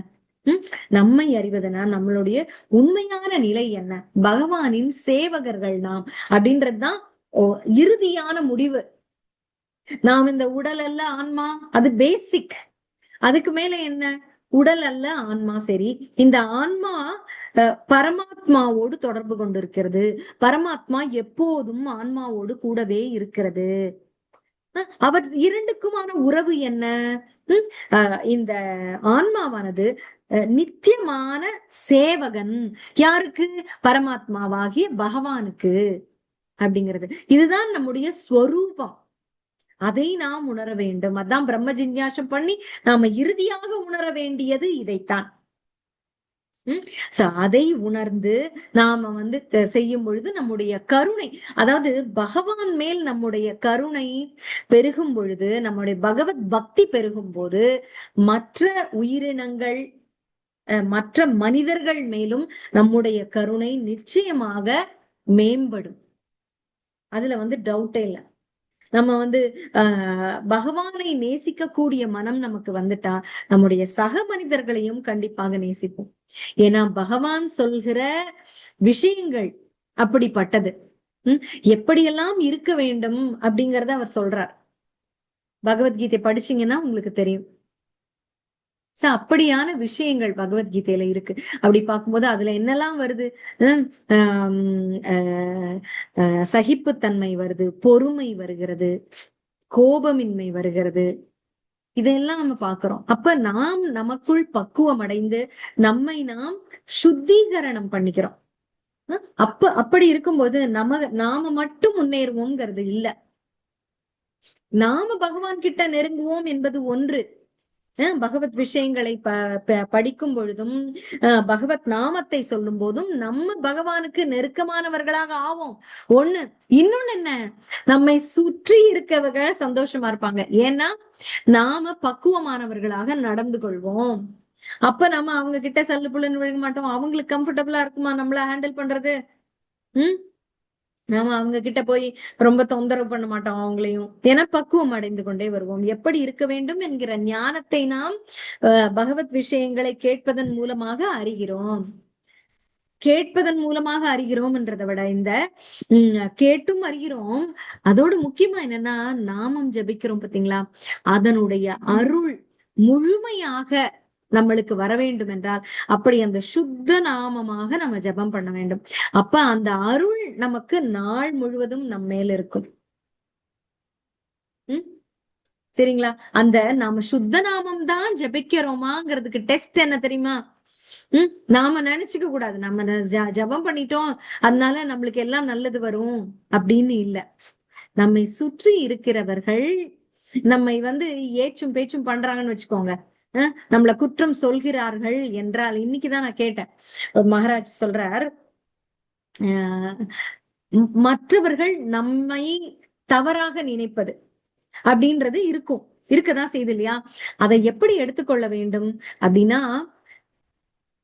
நம்மை அறிவதுனா நம்மளுடைய உண்மையான நிலை என்ன, பகவானின் சேவகர்கள் நாம் அப்படின்றதுதான் இறுதியான முடிவு. நாம் இந்த உடல் அல்ல ஆன்மா, அது பேசிக். அதுக்கு மேல என்ன? உடல் அல்ல ஆன்மா. சரி, இந்த ஆன்மா பரமாத்மாவோடு தொடர்பு கொண்டிருக்கிறது. பரமாத்மா எப்போதும் ஆன்மாவோடு கூடவே இருக்கிறது. அவர் இரண்டுக்குமான உறவு என்ன? இந்த ஆன்மாவானது நித்தியமான சேவகன். யாருக்கு? பரமாத்மாவாகிய பகவானுக்கு அப்படிங்கிறது. இதுதான் நம்முடைய ஸ்வரூபம். அதை நாம் உணர வேண்டும். அதான் பிரம்ம ஜிஞ்ஞாசம் பண்ணி நாம இறுதியாக உணர வேண்டியது இதைத்தான். அதை உணர்ந்து நாம செய்யும் பொழுது நம்முடைய கருணை, அதாவது பகவான் மேல் நம்முடைய கருணை பெருகும் பொழுது, நம்முடைய பகவத் பக்தி பெருகும் போது மற்ற உயிரினங்கள் மற்ற மனிதர்கள் மேலும் நம்முடைய கருணை நிச்சயமாக மேம்படும். அதுல டவுட்டே இல்லை. நம்ம பகவானை நேசிக்கக்கூடிய மனம் நமக்கு வந்துட்டா நம்முடைய சக மனிதர்களையும் கண்டிப்பாக நேசிப்போம். ஏன்னா பகவான் சொல்கிற விஷயங்கள் அப்படிப்பட்டது. எப்படியெல்லாம் இருக்க வேண்டும் அப்படிங்கறத அவர் சொல்றார். பகவத்கீதை படிச்சீங்கன்னா உங்களுக்கு தெரியும். அப்படியான விஷயங்கள் பகவத்கீதையில இருக்கு. அப்படி பார்க்கும்போது அதுல என்னெல்லாம் வருது? சகிப்புத்தன்மை வருது, பொறுமை வருகிறது, கோபமின்மை வருகிறது. இதெல்லாம் நம்ம பாக்குறோம். அப்ப நாம் நமக்குள் பக்குவம் அடைந்து நம்மை நாம் சுத்திகரணம் பண்ணிக்கிறோம். அப்படி இருக்கும்போது நாம மட்டும் முன்னேறுவோம்ங்கிறது இல்ல. நாம பகவான் கிட்ட நெருங்குவோம் என்பது ஒன்று. பகவத் விஷயங்களை படிக்கும் பொழுதும் பகவத் நாமத்தை சொல்லும் போதும் நம்ம பகவானுக்கு நெருக்கமானவர்களாக ஆவோம். ஒண்ணு. இன்னொன்னு என்ன, நம்மை சுற்றி இருக்கவங்க சந்தோஷமா இருப்பாங்க. ஏன்னா நாம பக்குவமானவர்களாக நடந்து கொள்வோம். அப்ப நம்ம அவங்க கிட்ட சல்லு புல்லுன்னு விழுக மாட்டோம். அவங்களுக்கு கம்ஃபர்டபுளா இருக்குமா நம்மள ஹேண்டில் பண்றது? உம் நாம அவங்க கிட்ட போய் ரொம்ப தொந்தரவு பண்ண மாட்டோம் அவங்களையும். ஏன்னா பக்குவம் அடைந்து கொண்டே வருவோம். எப்படி இருக்க வேண்டும் என்கிற ஞானத்தை நாம் பகவத் விஷயங்களை கேட்பதன் மூலமாக அறிகிறோம். கேட்பதன் மூலமாக அறிகிறோம்ன்றதை விட இந்த கேட்டும் அறிகிறோம். அதோடு முக்கியமா என்னன்னா நாமம் ஜபிக்கிறோம் பாத்தீங்களா, அதனுடைய அருள் முழுமையாக நம்மளுக்கு வர வேண்டும் என்றால் அப்படி அந்த சுத்த நாமமாக நம்ம ஜபம் பண்ண வேண்டும். அப்ப அந்த அருள் நமக்கு நாள் முழுவதும் நம்ம மேல இருக்கும். சரிங்களா? அந்த நாம சுத்த நாமம் தான் ஜபிக்கிறோமாங்கிறதுக்கு டெஸ்ட் என்ன தெரியுமா? நாம நினைச்சுக்க கூடாது நம்ம ஜபம் பண்ணிட்டோம் அதனால நம்மளுக்கு எல்லாம் நல்லது வரும் அப்படின்னு இல்ல. நம்மை சுற்றி இருக்கிறவர்கள் நம்மை ஏச்சும் பேச்சும் பண்றாங்கன்னு வச்சுக்கோங்க, நம்மள குற்றம் சொல்கிறார்கள் என்றால், இன்னைக்குதான் நான் கேட்டேன், மகாராஜ் சொல்றார், மற்றவர்கள் நம்மை தவறாக நினைப்பது அப்படின்றது இருக்கதான் செய்யுது இல்லையா? அதை எப்படி எடுத்துக்கொள்ள வேண்டும் அப்படின்னா,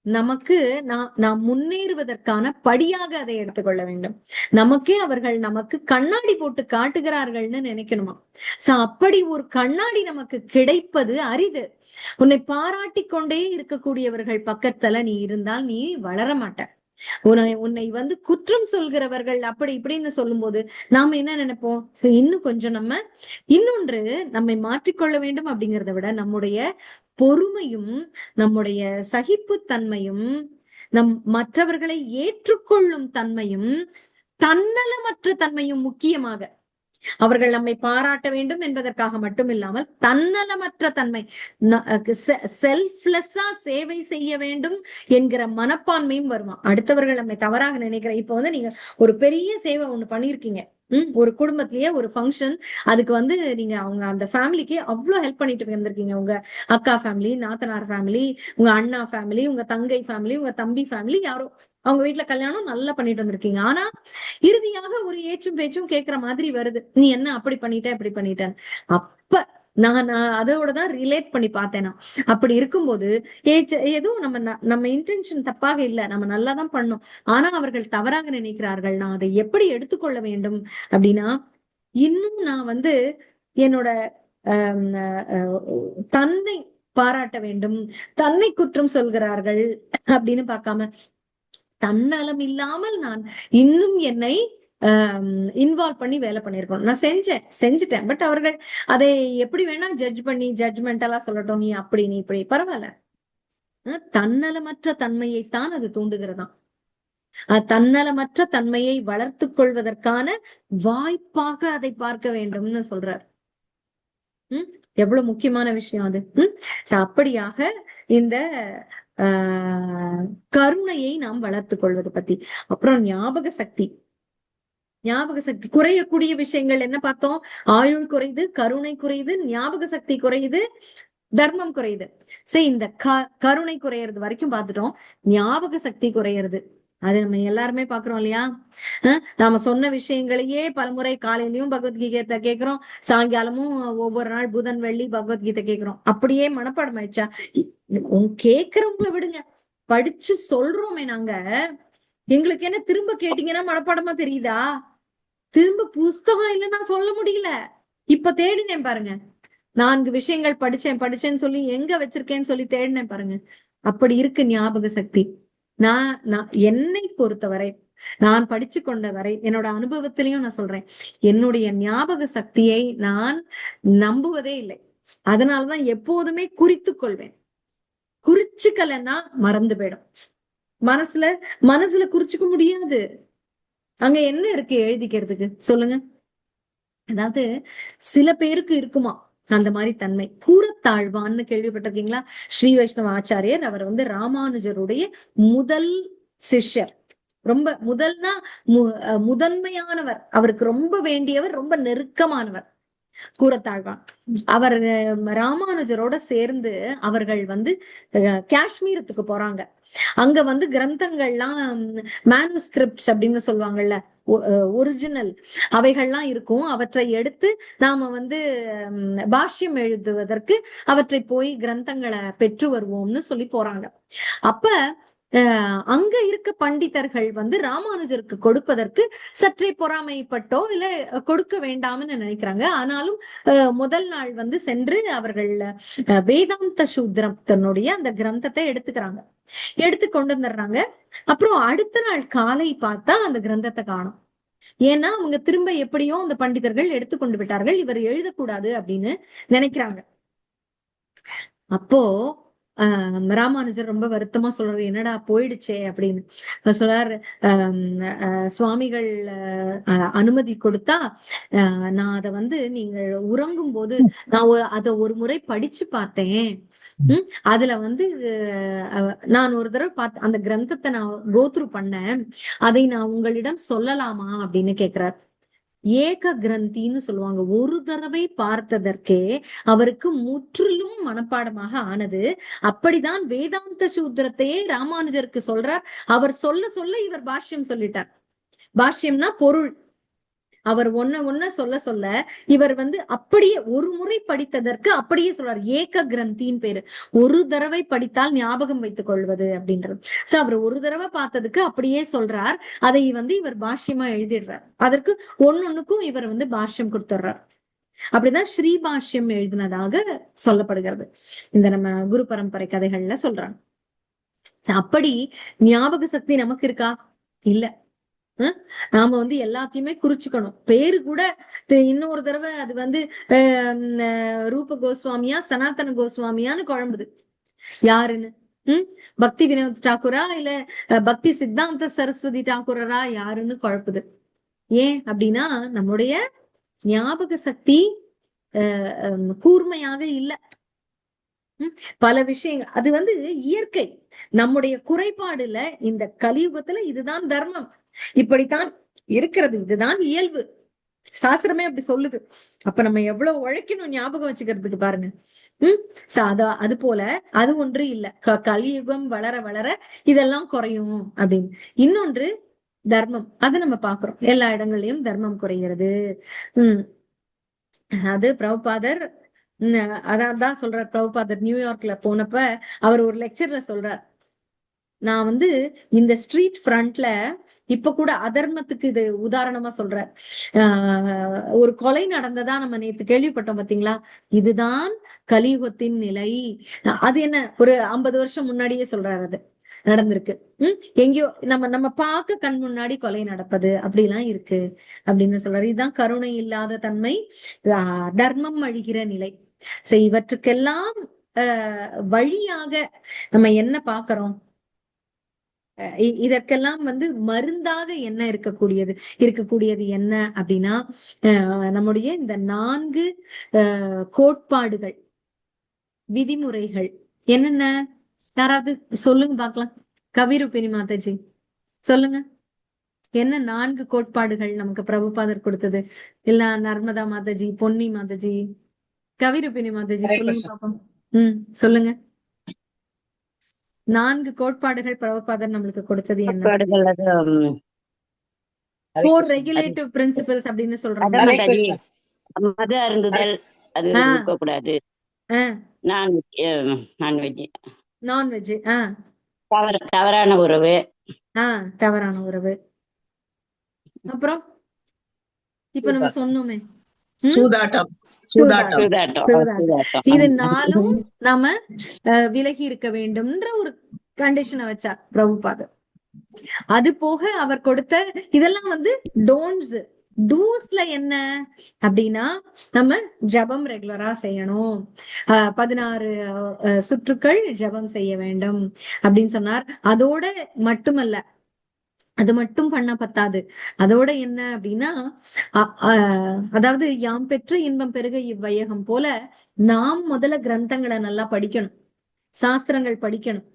நமக்கு நாம் முன்னேறுவதற்கான படியாக அதை எடுத்துக்கொள்ள வேண்டும். நமக்கே அவர்கள் நமக்கு கண்ணாடி போட்டு காட்டுகிறார்கள்னு நினைக்கணுமா? அப்படி ஒரு கண்ணாடி நமக்கு கிடைப்பது அரிது. உன்னை பாராட்டி கொண்டே இருக்கக்கூடியவர்கள் பக்கத்துல நீ இருந்தால் நீ வளர மாட்ட. உன்னை குற்றம் சொல்கிறவர்கள் அப்படி இப்படின்னு சொல்லும் போது நாம என்ன நினைப்போம், சரி இன்னும் கொஞ்சம் இன்னொன்று நம்மை மாற்றிக்கொள்ள வேண்டும் அப்படிங்கிறத விட நம்முடைய பொறுமையும் நம்முடைய சகிப்புத்தன்மையும் மற்றவர்களை ஏற்றுக்கொள்ளும் தன்மையும் தன்னலமற்ற தன்மையும் முக்கியமாக, அவர்கள் நம்மை பாராட்ட வேண்டும் என்பதற்காக மட்டும் இல்லாமல் தன்னலமற்ற தன்மை, செல்ஃப்லெஸ்ஸா சேவை செய்ய வேண்டும் என்கிற மனப்பான்மையும் வருமா. அடுத்தவர்கள் நம்மை தவறாக நினைக்கிற, இப்ப நீங்க ஒரு பெரிய சேவை ஒண்ணு பண்ணிருக்கீங்க, ஒரு குடும்பத்திலேயே ஒரு ஃபங்க்ஷன், அதுக்கு நீங்க அவங்க அந்த ஃபேமிலிக்கு அவ்வளவு ஹெல்ப் பண்ணிட்டு வந்திருக்கீங்க. உங்க அக்கா ஃபேமிலி, நாத்தனார் ஃபேமிலி, உங்க அண்ணா ஃபேமிலி, உங்க தங்கை ஃபேமிலி, உங்க தம்பி ஃபேமிலி, யாரோ அவங்க வீட்டுல கல்யாணம் நல்லா பண்ணிட்டு வந்திருக்கீங்க. ஆனா இறுதியாக ஒரு ஏச்சும் பேச்சும் கேட்கிற மாதிரி வருது, நீ என்ன அப்படி பண்ணிட்ட இப்படி பண்ணிட்ட. அப்ப நான் அதோட தான் ரிலேட் பண்ணி பார்த்தேன். அப்படி இருக்கும்போது எதுவும் நம்ம இன்டென்ஷன் தப்பாக இல்லை, நம்ம நல்லாதான் பண்ணோம். ஆனா அவர்கள் தவறாக நினைக்கிறார்கள். நான் அதை எப்படி எடுத்துக்கொள்ள வேண்டும் அப்படின்னா, இன்னும் நான் என்னோட தன்னை பாராட்ட வேண்டும், தன்னை குற்றம் சொல்கிறார்கள் அப்படின்னு பார்க்காம தன்னலம் இல்லாமல் நான் இன்னும் என்னை இன்வால்வ் பண்ணி வேலை பண்ணிருக்கணும். நான் செஞ்சுட்டேன். பட் அவர்கள் அதை எப்படி வேணா ஜட்ஜ் பண்ணி ஜட்ஜ்மெண்டலா சொல்லட்டும், நீ அப்படி நீ இப்படி பரவாயில்ல. தன்னலமற்ற தன்மையைத்தான் அது தூண்டுகிறதாம். தன்னலமற்ற தன்மையை வளர்த்து கொள்வதற்கான வாய்ப்பாக அதை பார்க்க வேண்டும்னு சொல்றார். எவ்வளவு முக்கியமான விஷயம் அது. அப்படியாக இந்த கருணையை நாம் வளர்த்து கொள்வது பத்தி. அப்புறம் ஞாபக சக்தி குறையக்கூடிய விஷயங்கள் என்ன பார்த்தோம்? ஆயுள் குறையுது, கருணை குறையுது, ஞாபக சக்தி குறையுது, தர்மம் குறையுது. சரி, இந்த கருணை குறையறது வரைக்கும் பார்த்துட்டோம். ஞாபக சக்தி குறையறது அது நம்ம எல்லாருமே பாக்குறோம் இல்லையா? நாம சொன்ன விஷயங்களையே பலமுறை காலையிலயும் பகவத்கீதை கேட்கிறோம், சாயங்காலமும் ஒவ்வொரு நாள் புதன் வெள்ளி பகவத்கீதை கேட்கிறோம். அப்படியே மனப்பாடம் ஆயிடுச்சா? கேட்கிறவங்களை விடுங்க, படிச்சு சொல்றோமே நாங்க, எங்களுக்கு என்ன திரும்ப கேட்டீங்கன்னா மனப்பாடமா தெரியுதா? திரும்ப புஸ்தகம் இல்லைன்னா சொல்ல முடியல. இப்ப தேடினேன் பாருங்க, 4 விஷயங்கள் படிச்சேன்னு சொல்லி எங்க வச்சிருக்கேன்னு சொல்லி தேடினேன் பாருங்க. அப்படி இருக்கு ஞாபக சக்தி. நான் என்னை பொறுத்தவரை, நான் படிச்சு கொண்ட வரை, என்னோட அனுபவத்திலையும் நான் சொல்றேன், என்னுடைய ஞாபக சக்தியை நான் நம்புவதே இல்லை. அதனாலதான் எப்போதுமே குறித்து கொள்வேன். குறிச்சுக்கலன்னா மறந்து போயிடும். மனசுல குறிச்சுக்க முடியாது. அங்க என்ன இருக்கு எழுதிக்கிறதுக்கு சொல்லுங்க? அதாவது சில பேருக்கு இருக்குமா அந்த மாதிரி தன்மை. கூறத்தாழ்வான்னு கேள்விப்பட்டிருக்கீங்களா? ஸ்ரீ வைஷ்ணவ ஆச்சாரியர், அவர் ராமானுஜருடைய முதல் சிஷ்யர். ரொம்ப முதல்னா முதன்மையானவர், அவருக்கு ரொம்ப வேண்டியவர், ரொம்ப நெருக்கமானவர். கூறத்தாழ்வான். அவர் ராமானுஜரோட சேர்ந்து அவர்கள் வந்து காஷ்மீரத்துக்கு போறாங்க. அங்க வந்து கிரந்தங்கள்லாம் மேனுஸ்கிரிப்ட்ஸ் அப்படின்னு சொல்லுவாங்கல்ல, ஒரிஜினல் அவைகள்லாம் இருக்கும். அவற்றை எடுத்து நாம வந்து பாஷ்யம் எழுதுவதற்கு அவற்றை போய் கிரந்தங்களை பெற்று வருவோம்னு சொல்லி போறாங்க. அப்ப அங்க இருக்க பண்டிதர்கள் வந்து ராமானுஜருக்கு கொடுப்பதற்கு சற்றே பொறாமைப்பட்டோ இல்ல கொடுக்க வேண்டாம்னு நினைக்கிறாங்க. ஆனாலும் முதல் நாள் வந்து சென்று அவர்கள் வேதாந்த சூத்திரம் தன்னுடைய அந்த கிரந்தத்தை எடுத்து கொண்டு வந்துடுறாங்க. அப்புறம் அடுத்த நாள் காலை பார்த்தா அந்த கிரந்தத்தை காணும். ஏன்னா அவங்க திரும்ப எப்படியோ அந்த பண்டிதர்கள் எடுத்துக்கொண்டு விட்டார்கள், இவர் எழுதக்கூடாது அப்படின்னு நினைக்கிறாங்க. அப்போ ராமானுஜர் ரொம்ப வருத்தமா சொல்றாரு, என்னடா போயிடுச்சே அப்படின்னு சொல்றாரு. சுவாமிகள் அனுமதி கொடுத்தா நான் அதை வந்து நீங்கள் உறங்கும் போது நான் அதை ஒரு முறை படிச்சு பார்த்தேன். அதுல வந்து நான் ஒரு தடவை பார்த்து அந்த கிரந்தத்தை நான் கோத்ரு பண்ணேன், அதை நான் உங்களிடம் சொல்லலாமா அப்படின்னு கேக்குறார். ஏக கிரந்தின்னு சொல்லுவாங்க. ஒரு தடவை பார்த்ததற்கே அவருக்கு முற்றிலும் மனப்பாடமாக ஆனது. அப்படிதான் வேதாந்த சூத்திரத்தையே ராமானுஜருக்கு சொல்றார். அவர் சொல்ல சொல்ல இவர் பாஷ்யம் சொல்லிட்டார். பாஷ்யம்னா பொருள். அவர் ஒன்ன சொல்ல சொல்ல இவர் வந்து அப்படியே ஒரு முறை படித்ததற்கு அப்படியே சொல்றார். ஏக கிரந்தின்னு பேரு. ஒரு தடவை படித்தால் ஞாபகம் வைத்துக் கொள்வது அப்படின்றது. சோ அவர் ஒரு தடவை பார்த்ததுக்கு அப்படியே சொல்றார். அதை வந்து இவர் பாஷ்யமா எழுதிடுறார். அதற்கு ஒன்னொன்னுக்கும் இவர் வந்து பாஷ்யம் கொடுத்துடுறார். அப்படிதான் ஸ்ரீ பாஷ்யம் எழுதினதாக சொல்லப்படுகிறது. இந்த நம்ம குரு பரம்பரை கதைகள்ல சொல்றாங்க. அப்படி ஞாபக சக்தி நமக்கு இருக்கா? இல்ல. நாம வந்து எல்லாத்தையுமே குறிச்சுக்கணும். பேரு கூட இன்னொரு தடவை அது வந்து ரூப கோஸ்வாமியா சனாதன கோஸ்வாமியான்னு குழம்புது யாருன்னு. பக்தி வினோத் டாக்கூரா இல்ல பக்தி சித்தாந்த சரஸ்வதி டாக்கூரரா யாருன்னு குழப்புது. ஏன் அப்படின்னா நம்முடைய ஞாபக சக்தி கூர்மையாக இல்ல. பல விஷயங்கள் அது வந்து இயற்கை. நம்முடைய குறைபாடுல இந்த கலியுகத்துல இதுதான் தர்மம், இப்படித்தான் இருக்கிறது, இதுதான் இயல்பு. சாஸ்திரமே அப்படி சொல்லுது. அப்ப நம்ம எவ்வளவு உழைக்கணும் ஞாபகம் வச்சுக்கிறதுக்கு பாருங்க. அது போல அது ஒன்று இல்ல. கலியுகம் வளர வளர இதெல்லாம் குறையும் அப்படின்னு. இன்னொன்று தர்மம். அது நம்ம பாக்குறோம், எல்லா இடங்கள்லயும் தர்மம் குறைகிறது. அது பிரபுபாதர் அதான் சொல்றார். பிரபுபாதர் நியூயார்க்ல போனப்ப அவர் ஒரு லெக்சர்ல சொல்றார், நான் வந்து இந்த ஸ்ட்ரீட் ஃப்ரண்ட்ல இப்ப கூட அதர்மத்துக்கு இது உதாரணமா சொல்றேன். ஒரு கொலை நடந்ததா நம்ம நேத்து கேள்விப்பட்டோம் பாத்தீங்களா? இதுதான் கலியுகத்தின் நிலை. அது என்ன ஒரு 50 வருஷம் முன்னாடியே சொல்றாரு அது நடந்திருக்கு. எங்கேயோ நம்ம பார்க்க கண் முன்னாடி கொலை நடப்பது அப்படிலாம் இருக்கு அப்படின்னு சொல்றாரு. இதுதான் கருணை இல்லாத தன்மை, தர்மம் அழிகிற நிலை. சரி, இவற்றுக்கெல்லாம் வழியாக நம்ம என்ன பாக்குறோம்? இதற்கெல்லாம் வந்து மருந்தாக என்ன இருக்கக்கூடியது என்ன அப்படின்னா நம்முடைய இந்த 4 கோட்பாடுகள், விதிமுறைகள் என்னென்ன? யாராவது சொல்லுங்க பாக்கலாம். கவிரூபிணி மாதாஜி சொல்லுங்க, என்ன 4 கோட்பாடுகள் நமக்கு பிரபுபாதர் கொடுத்தது? இல்ல நர்மதா மாதாஜி, பொன்னி மாதாஜி, கவிரூபிணி மாதாஜி சொல்லுங்க பாப்போம். சொல்லுங்க. 4 கோட்பாடுகள் பிரபுபாதர் நம்மளுக்கு கொடுத்தது என்ன? 4 ரெகுலேட்டிவ் பிரின்சிபல்ஸ் அப்படின்னு சொல்றாங்க. மது அருந்துதல் அது இருக்கக்கூடாது. நான்வெஜ் தவறான உறவு, தவறான உறவு. அப்புறம் இப்ப நம்ம சொன்னோமே சூதாட்டம். இது 4ம் நாம விலகி இருக்க வேண்டும்ன்ற ஒரு கண்டிஷனை வச்சார் பிரபுபாதர். அது போக அவர் கொடுத்த இதெல்லாம் வந்து டோன்ட்ஸ். டூஸ்ல என்ன அப்படின்னா நம்ம ஜபம் ரெகுலரா செய்யணும், 16 சுற்றுக்கள் ஜபம் செய்ய வேண்டும் அப்படின்னு சொன்னார். அதோட மட்டுமல்ல, அது மட்டும் பண்ண பத்தாது. அதோட என்ன அப்படின்னா அதாவது யாம் பெற்ற இன்பம் பெருக இவ்வையகம் போல நாம் முதல்ல கிரந்தங்களை நல்லா படிக்கணும், சாஸ்திரங்கள் படிக்கணும்,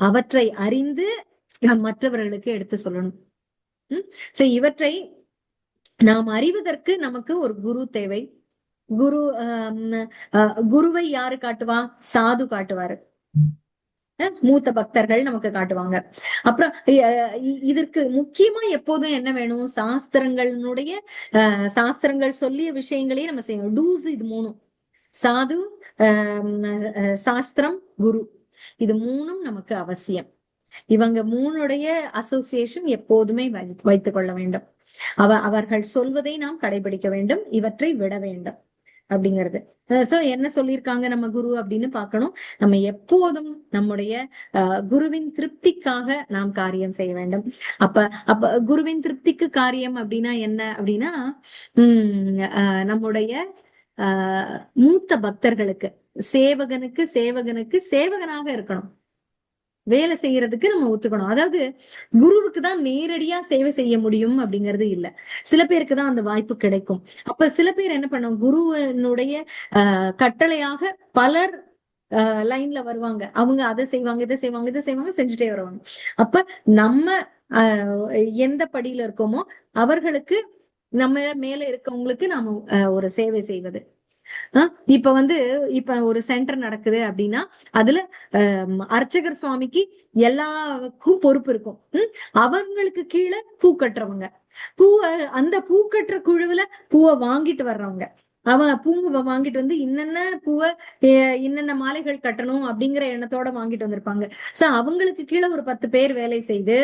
அவற்றை அறிந்து மற்றவர்களுக்கு எடுத்து சொல்லணும். சரி, இவற்றை நாம் அறிவதற்கு நமக்கு ஒரு குரு தேவை. குரு குருவை யாரு காட்டுவா? சாது காட்டுவாரு. மூத்த பக்தர்கள் நமக்கு காட்டுவாங்க. அப்புறம் இதற்கு முக்கியமா எப்போதும் என்ன வேணும்? சாஸ்திரங்களுடைய சாஸ்திரங்கள் சொல்லிய விஷயங்களையும் நம்ம செய்யணும். டூஸ் இது மூணும். சாது, சாஸ்திரம், குரு, இது மூணும் நமக்கு அவசியம். இவங்க மூணுடைய அசோசியேஷன் எப்போதுமே வைத்துக் கொள்ள வேண்டும். அவர்கள் சொல்வதை நாம் கடைபிடிக்க வேண்டும், இவற்றை விட வேண்டும் அப்படிங்கிறது. சோ என்ன சொல்லியிருக்காங்க நம்ம குரு அப்படின்னு பார்க்கணும். நம்ம எப்போதும் நம்முடைய குருவின் திருப்திக்காக நாம் காரியம் செய்ய வேண்டும். அப்ப குருவின் திருப்திக்கு காரியம் அப்படின்னா என்ன அப்படின்னா, நம்முடைய மூத்த பக்தர்களுக்கு, சேவகனுக்கு சேவகனாக இருக்கணும். வேலை செய்யறதுக்கு நம்ம ஒத்துக்கணும். அதாவது குருவுக்கு தான் நேரடியா சேவை செய்ய முடியும் அப்படிங்கிறது இல்ல. சில பேருக்கு தான் அந்த வாய்ப்பு கிடைக்கும். அப்ப சில பேர் என்ன பண்ணும், குருவனுடைய கட்டளையாக பலர் லைன்ல வருவாங்க. அவங்க அதை செய்வாங்க, இதை செய்வாங்க, இதை செய்வாங்க, செஞ்சுட்டே வருவாங்க. அப்ப நம்ம எந்த படியில இருக்கோமோ அவர்களுக்கு, நம்ம மேல இருக்கவங்களுக்கு நாம ஒரு சேவை செய்வது. இப்ப ஒரு சென்டர் நடக்குது அப்படின்னா அதுல அர்ச்சகர் சுவாமிக்கு எல்லாருக்கும் பொறுப்பு இருக்கும். அவங்களுக்கு கீழே பூ கட்டுறவங்க, அந்த பூ கட்டுற குழுவுல பூவை வாங்கிட்டு வர்றவங்க, பூவை வாங்கிட்டு வந்து இன்னென்ன பூவை இன்னென்ன மாலைகள் கட்டணும் அப்படிங்கிற எண்ணத்தோட வாங்கிட்டு வந்திருப்பாங்க. சோ அவங்களுக்கு கீழே ஒரு 10 பேர் வேலை செய்து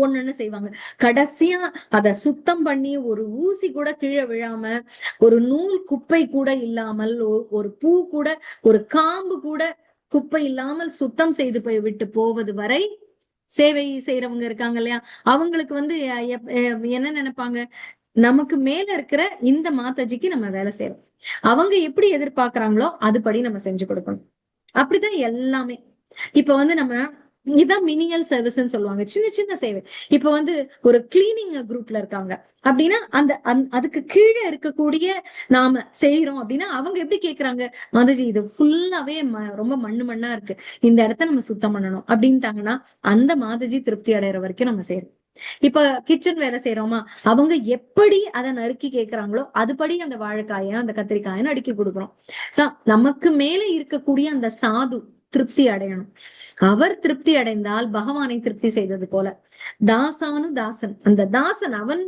ஒண்ணுன்னு செய்வாங்க. கடைசியா அத சுத்தம் பண்ணி ஒரு ஊசி கூட கீழே விழாம, ஒரு நூல் குப்பை கூட இல்லாமல், ஒரு பூ கூட, ஒரு காம்பு கூட குப்பை இல்லாமல் சுத்தம் செய்து விட்டு போவது வரை சேவை செய்யறவங்க இருக்காங்க இல்லையா? அவங்களுக்கு என்ன நினைப்பாங்க, நமக்கு மேல இருக்கிற இந்த மாதாஜிக்கு நம்ம வேலை செய்யறோம், அவங்க எப்படி எதிர்பார்க்கறாங்களோ அதுபடி நம்ம செஞ்சு கொடுக்கணும். அப்படிதான் எல்லாமே. இப்ப நம்ம இதான் மினியல் சர்வீஸ்ன்னு சொல்லுவாங்க, சின்ன சின்ன சேவை. இப்ப ஒரு கிளீனிங் குரூப்ல இருக்காங்க அப்படின்னா அதுக்கு கீழே இருக்கக்கூடிய நாம செய்யறோம் அப்படின்னா அவங்க எப்படி கேக்குறாங்க, மாதாஜி இது ஃபுல்லாவே ரொம்ப மண்ணா இருக்கு, இந்த இடத்த நம்ம சுத்தம் பண்ணணும் அப்படின்ட்டாங்கன்னா அந்த மாதாஜி திருப்தி அடைகிற வரைக்கும் நம்ம செய்யறோம். இப்ப கிச்சன் வேலை செய்யறோமா, அவங்க எப்படி அதை நறுக்கி கேக்குறாங்களோ அதுபடி அந்த வாழைக்காய அந்த கத்திரிக்காயை நறுக்கி கொடுக்குறோம். நமக்கு மேல இருக்கக்கூடிய அந்த சாது திருப்தி அடையணும். அவர் திருப்தி அடைந்தால் பகவானை திருப்தி செய்தது போல. தாசானு தாசன், அந்த தாசன் அவன்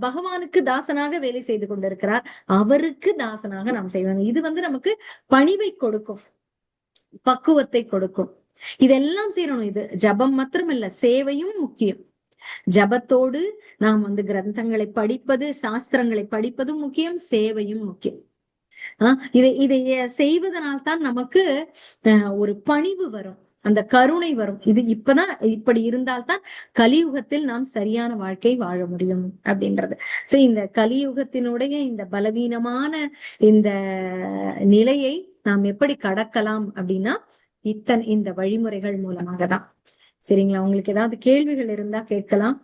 பகவானுக்கு தாசனாக வேலை செய்து கொண்டிருக்கிறார், அவருக்கு தாசனாக நாம் செய்வாங்க. இது நமக்கு பணிவை கொடுக்கும், பக்குவத்தை கொடுக்கும். இதெல்லாம் செய்யணும். இது ஜபம் மாத்திரம் இல்ல, சேவையும் முக்கியம். ஜபத்தோடு நாம் கிரந்தங்களை படிப்பது, சாஸ்திரங்களை படிப்பதும் முக்கியம், சேவையும் முக்கியம். இதை செய்வதனால் தான் நமக்கு ஒரு பணிவு வரும், அந்த கருணை வரும். இது இப்படி இருந்தால்தான் கலியுகத்தில் நாம் சரியான வாழ்க்கை வாழ முடியும் அப்படின்றது. சரி, இந்த கலியுகத்தினுடைய இந்த பலவீனமான இந்த நிலையை நாம் எப்படி கடக்கலாம் அப்படின்னா இந்த வழிமுறைகள் மூலமாக தான். சரிங்களா? உங்களுக்கு ஏதாவது கேள்விகள் இருந்தா கேட்கலாம்,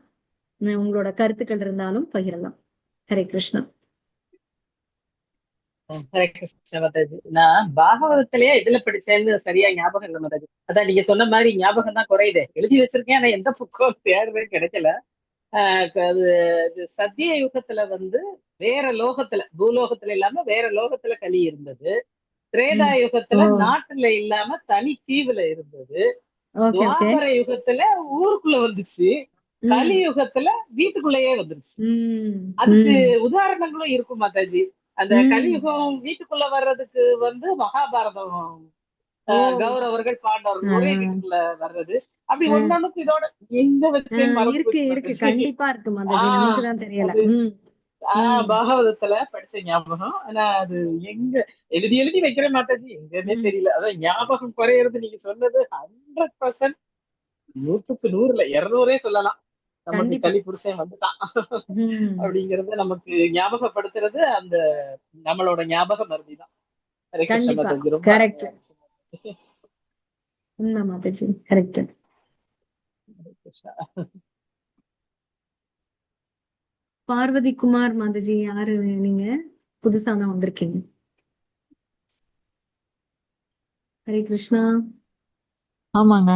உங்களோட கருத்துக்கள் இருந்தாலும் பகிரலாம். ஹரே கிருஷ்ணா. ஹரே கிருஷ்ண மாதாஜி. நான் பாகவதத்திலேயே இதுல படிச்சேன்னு சரியா ஞாபகம் இல்லை மாதாஜி. அதான் நீங்க சொன்ன மாதிரி ஞாபகம் தான் குறையுது. எழுதி வச்சிருக்கேன், ஆனா எந்த புக்கம் தேடுறேன் கிடைக்கல. அது சத்திய யுகத்துல வேற லோகத்துல, பூலோகத்துல இல்லாம வேற லோகத்துல கலி இருந்தது. திரேதா யுகத்துல நாட்டுல இல்லாம தனி தீவுல இருந்தது. துவாபர யுகத்துல ஊருக்குள்ள வந்துச்சு. கலி யுகத்துல வீட்டுக்குள்ளேயே வந்துருச்சு. அதுக்கு உதாரணங்களும் இருக்கும் மாதாஜி. அந்த கலியுகம் வீட்டுக்குள்ள வர்றதுக்கு மகாபாரதம், கௌரவர்கள் பாண்டவர்கள் ஒரே வீட்டுக்குள்ள வர்றது, அப்படி ஒன்னொன்னுக்கு இதோட எங்க வச்சு இருக்கு. கண்டிப்பா இருக்கு மாதாஜி, நமக்கு தான் தெரியல. பாகவதத்துல படிச்ச ஞாபகம். ஆனா அது எங்க எழுதி வைக்கிற மாதாஜி, எங்கன்னே தெரியல. அதான் ஞாபகம் குறையிறது நீங்க சொன்னது 100%, 100க்கு 100 200 சொல்லலாம். நமக்கு கலி புருஷன் வந்துட்டான் அப்படிங்கறத நமக்கு ஞாபகப்படுத்துறது அந்த நம்மளோட ஞாபக மருதிதான். பார்வதி குமார் மாதாஜி, யாரு நீங்க? புதுசா தான் வந்திருக்கீங்க. ஹரே கிருஷ்ணா. ஆமாங்க.